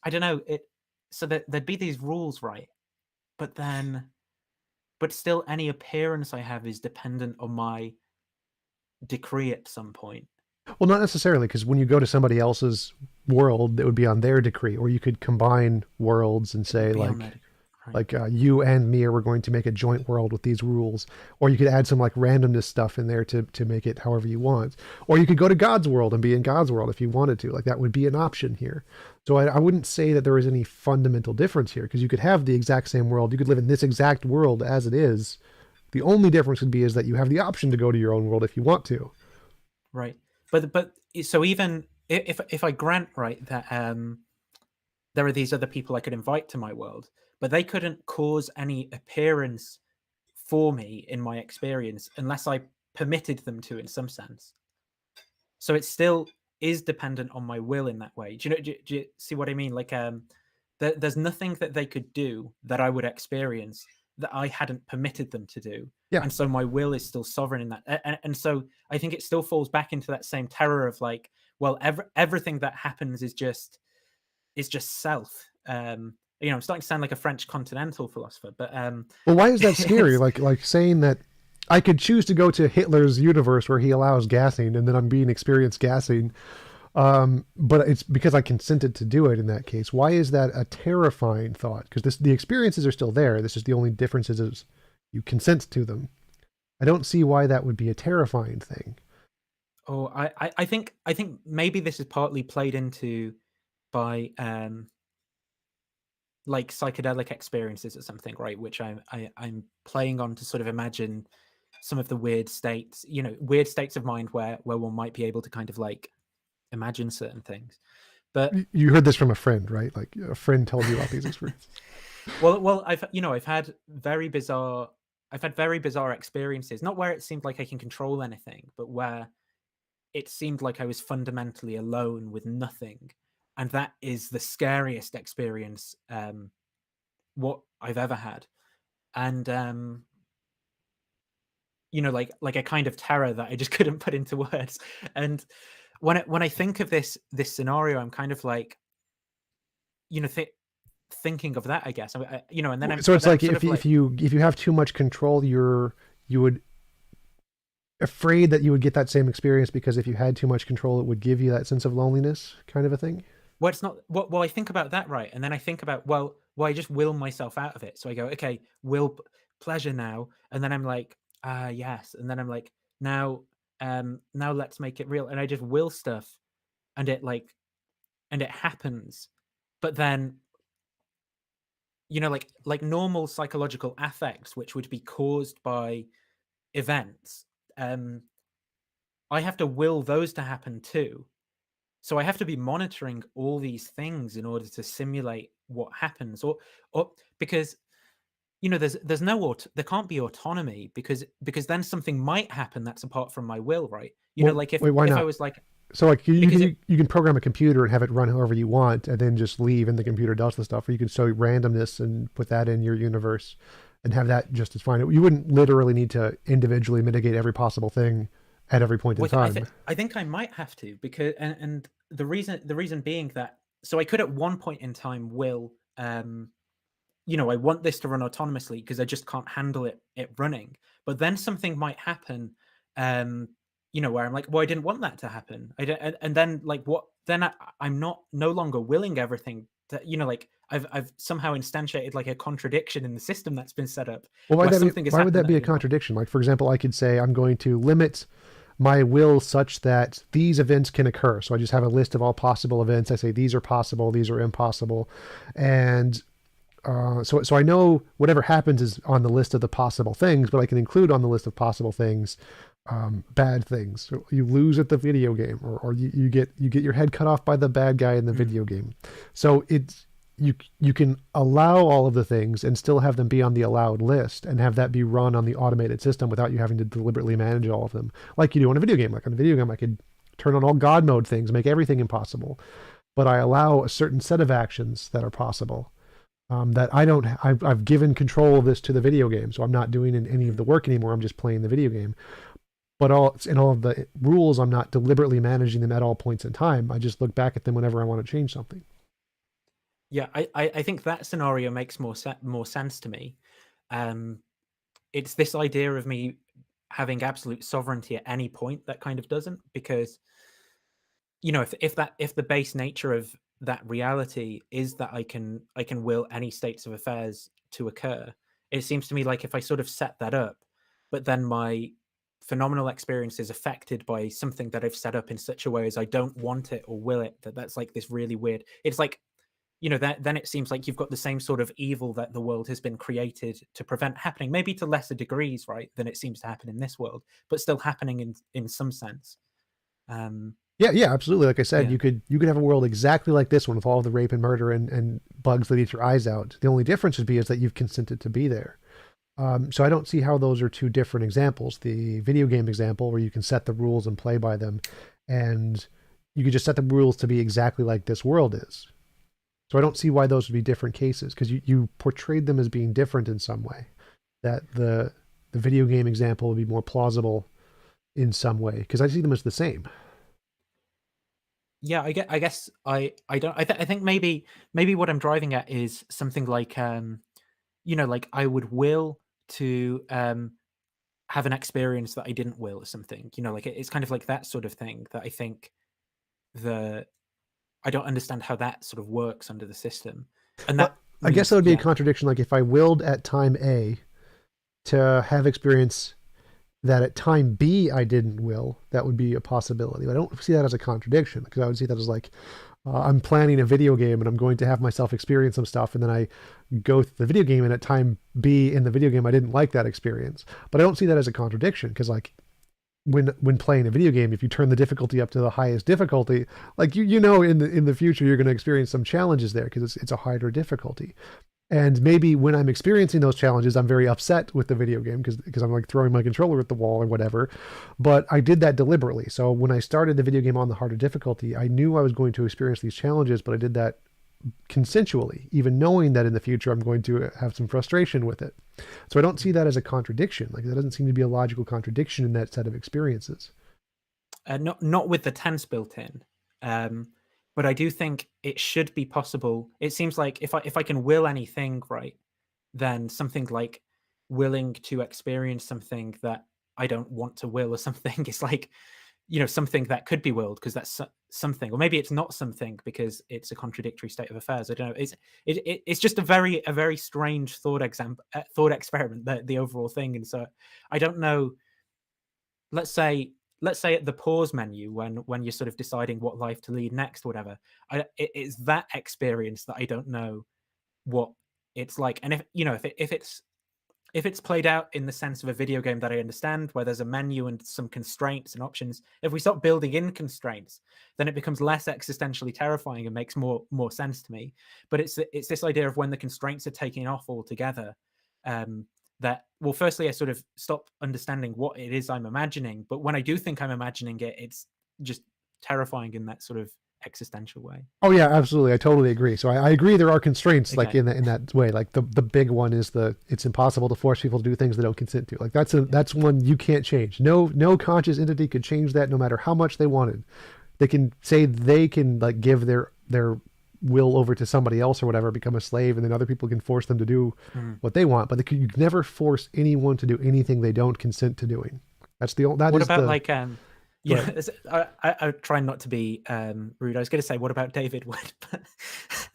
S1: I don't know it. So that there'd be these rules, right? But still, any appearance I have is dependent on my decree at some point.
S2: Well, not necessarily, because when you go to somebody else's world, it would be on their decree. Or you could combine worlds and say, like you and me we're going to make a joint world with these rules. Or you could add some like randomness stuff in there to make it however you want. Or you could go to God's world and be in God's world if you wanted to. Like, that would be an option here. So I wouldn't say that there is any fundamental difference here, because you could have the exact same world. You could live in this exact world as it is. The only difference would be is that you have the option to go to your own world if you want to.
S1: Right. But so even if I grant, right, that there are these other people I could invite to my world, but they couldn't cause any appearance for me in my experience unless I permitted them to, in some sense. So it still is dependent on my will in that way. Do you see what I mean? Like, there's nothing that they could do that I would experience that I hadn't permitted them to do.
S2: Yeah.
S1: And so my will is still sovereign in that. And so I think it still falls back into that same terror of like, well, everything that happens is just self. I'm starting to sound like a French continental philosopher, but
S2: Well, why is that scary? Like saying that I could choose to go to Hitler's universe where he allows gassing, and then I'm being experienced gassing. But it's because I consented to do it in that case. Why is that a terrifying thought? Because the experiences are still there. This is the only difference is you consent to them. I don't see why that would be a terrifying thing.
S1: Oh, I think maybe this is partly played into by like psychedelic experiences or something, right? Which I'm playing on to sort of imagine some of the weird states, weird states of mind where one might be able to kind of like imagine certain things. But
S2: you heard this from a friend, right? Like a friend told you about these experiences.
S1: well, I've had very bizarre experiences, not where it seemed like I can control anything, but where it seemed like I was fundamentally alone with nothing. And that is the scariest experience what I've ever had. And like a kind of terror that I just couldn't put into words. And when I think of this scenario, I'm kind of like, thinking of that, I guess. And then
S2: so it's like
S1: if
S2: you have too much control, you would afraid that you would get that same experience because if you had too much control, it would give you that sense of loneliness, kind of a thing.
S1: Well, it's not. Well, I think about that, right? And then I think about, well, I just will myself out of it. So I go, okay, pleasure now, and then I'm like, yes, and then I'm like, now let's make it real, and I just will stuff, and it happens, but then like normal psychological affects, which would be caused by events, I have to will those to happen too. So I have to be monitoring all these things in order to simulate what happens, or because there can't be autonomy because then something might happen that's apart from my will, right? Like if
S2: why not?
S1: I was like,
S2: so like you can program a computer and have it run however you want, and then just leave, and the computer does the stuff. Or you can show randomness and put that in your universe, and have that just as fine. You wouldn't literally need to individually mitigate every possible thing at every point in time.
S1: I think I might have to, because and the reason being that, so I could at one point in time will I want this to run autonomously because I just can't handle it running. But then something might happen, where I'm like, well, I didn't want that to happen. And then like what? Then I'm no longer willing everything. Like I've somehow instantiated like a contradiction in the system that's been set up.
S2: Well, why would that be a contradiction? Like, for example, I could say I'm going to limit my will such that these events can occur. So I just have a list of all possible events. I say these are possible, these are impossible, and so I know whatever happens is on the list of the possible things, but I can include on the list of possible things bad things. So you lose at the video game, or you get your head cut off by the bad guy in the video game. So it's you can allow all of the things and still have them be on the allowed list and have that be run on the automated system without you having to deliberately manage all of them, like you do in a video game. Like in a video game, I could turn on all God mode things, make everything impossible, but I allow a certain set of actions that are possible. That I've given control of this to the video game, so I'm not doing any of the work anymore. I'm just playing the video game. But all of the rules, I'm not deliberately managing them at all points in time. I just look back at them whenever I want to change something.
S1: Yeah, I think that scenario makes more sense to me. It's this idea of me having absolute sovereignty at any point that kind of doesn't, because if the base nature of that reality is that I can will any states of affairs to occur, it seems to me like if I sort of set that up, but then my phenomenal experience is affected by something that I've set up in such a way as I don't want it or will it, that's like this really weird, it's like, then it seems like you've got the same sort of evil that the world has been created to prevent happening, maybe to lesser degrees, right, than it seems to happen in this world, but still happening in some sense.
S2: Yeah, absolutely. Like I said, you could have a world exactly like this one with all the rape and murder and bugs that eat your eyes out. The only difference would be is that you've consented to be there. So I don't see how those are two different examples. The video game example, where you can set the rules and play by them, and you could just set the rules to be exactly like this world is. So I don't see why those would be different cases, because you portrayed them as being different in some way. That the video game example would be more plausible in some way, because I see them as the same.
S1: Yeah, I guess I don't I think maybe what I'm driving at is something like, like I would will to, have an experience that I didn't will or something, like it's kind of like that sort of thing that I think the I don't understand how that sort of works under the system. And
S2: Well,
S1: that
S2: I guess
S1: means,
S2: that would be a
S1: yeah.
S2: contradiction. Like if I willed at time A to have experience that at time B I didn't will, that would be a possibility. I don't see that as a contradiction because I would see that as like I'm planning a video game and I'm going to have myself experience some stuff, and then I go through the video game, and at time B in the video game I didn't like that experience. But I don't see that as a contradiction because like when playing a video game, if you turn the difficulty up to the highest difficulty, like in the future you're going to experience some challenges there because it's a harder difficulty. And maybe when I'm experiencing those challenges, I'm very upset with the video game because I'm like throwing my controller at the wall or whatever. But I did that deliberately. So when I started the video game on the harder difficulty, I knew I was going to experience these challenges, but I did that consensually, even knowing that in the future I'm going to have some frustration with it. So I don't see that as a contradiction. Like that doesn't seem to be a logical contradiction in that set of experiences.
S1: Not with the tense built in, um, but I do think it should be possible. It seems like if I can will anything, right, then something like willing to experience something that I don't want to will or something is like, something that could be willed because that's something, or maybe it's not something because it's a contradictory state of affairs. I don't know. It's just a very strange thought experiment, the overall thing, and so I don't know. Let's say at the pause menu when you're sort of deciding what life to lead next, or whatever. It's that experience that I don't know what it's like, and if it's played out in the sense of a video game that I understand, where there's a menu and some constraints and options, if we stop building in constraints, then it becomes less existentially terrifying and makes more sense to me. But it's this idea of when the constraints are taken off altogether, that, well, firstly, I sort of stop understanding what it is I'm imagining. But when I do think I'm imagining it, it's just terrifying in that sort of existential way.
S2: Oh yeah, absolutely. I totally agree. So I agree there are constraints like
S1: Okay.
S2: in that way. Like the big one is it's impossible to force people to do things they don't consent to. Like that's one you can't change. No conscious entity could change that no matter how much they wanted. They can say they can like give their will over to somebody else or whatever, become a slave, and then other people can force them to do
S1: Mm.
S2: what they want. But you can never force anyone to do anything they don't consent to doing. That
S1: What
S2: is
S1: about
S2: the
S1: like
S2: go ahead.
S1: I try not to be rude. I was going to say, what about David Wood?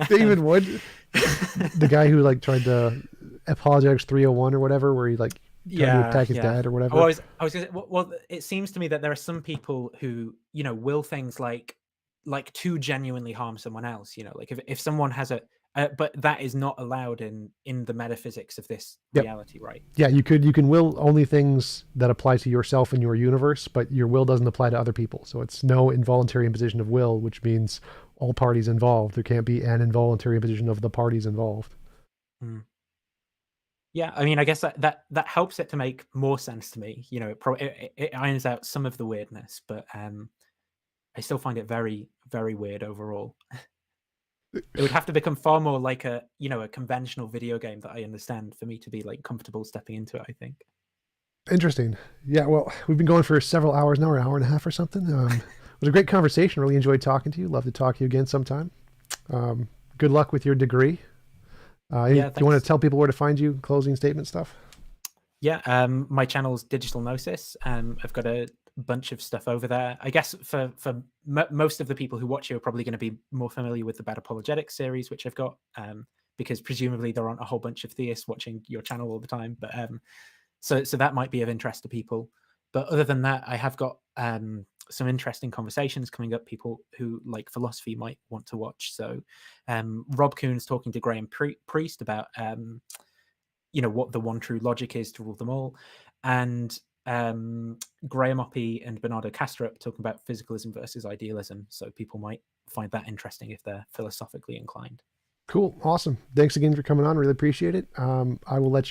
S2: David
S1: um,
S2: Wood, the guy who like tried to apologetics 301 or whatever, where he like tried to
S1: yeah,
S2: attack his
S1: yeah.
S2: dad or
S1: Oh,
S2: whatever.
S1: I was gonna say, well, it seems to me that there are some people who will things like to genuinely harm someone else. Like if someone has but that is not allowed in the metaphysics of this
S2: Yep.
S1: reality, right?
S2: Yeah,
S1: Yeah.
S2: you can will only things that apply to yourself and your universe, but your will doesn't apply to other people. So it's no involuntary imposition of will, which means all parties involved. There can't be an involuntary imposition of the parties involved.
S1: Mm. Yeah, I mean, I guess that helps it to make more sense to me. It irons out some of the weirdness, but I still find it very, very weird overall. It would have to become far more like a conventional video game that I understand for me to be like comfortable stepping into it, I think.
S2: Interesting. Yeah, well, we've been going for several hours now, or an hour and a half or something. It was a great conversation. Really enjoyed talking to you. Love to talk to you again sometime. Good luck with your degree. Do
S1: Yeah,
S2: you want to
S1: thanks.
S2: tell people where to find you? Closing statement stuff.
S1: Yeah, my channel's Digital Gnosis. I've got a bunch of stuff over there. I guess for most of the people who watch you are probably going to be more familiar with the Bad Apologetics series, which I've got, because presumably there aren't a whole bunch of theists watching your channel all the time. But so that might be of interest to people. But other than that, I have got some interesting conversations coming up. People who like philosophy might want to watch. So Rob Coon's talking to Graham Priest about what the one true logic is to rule them all, and Graham Oppy and Bernardo Kastrup talking about physicalism versus idealism. So people might find that interesting if they're philosophically inclined.
S2: Cool. Awesome. Thanks again for coming on. Really appreciate it. I will let you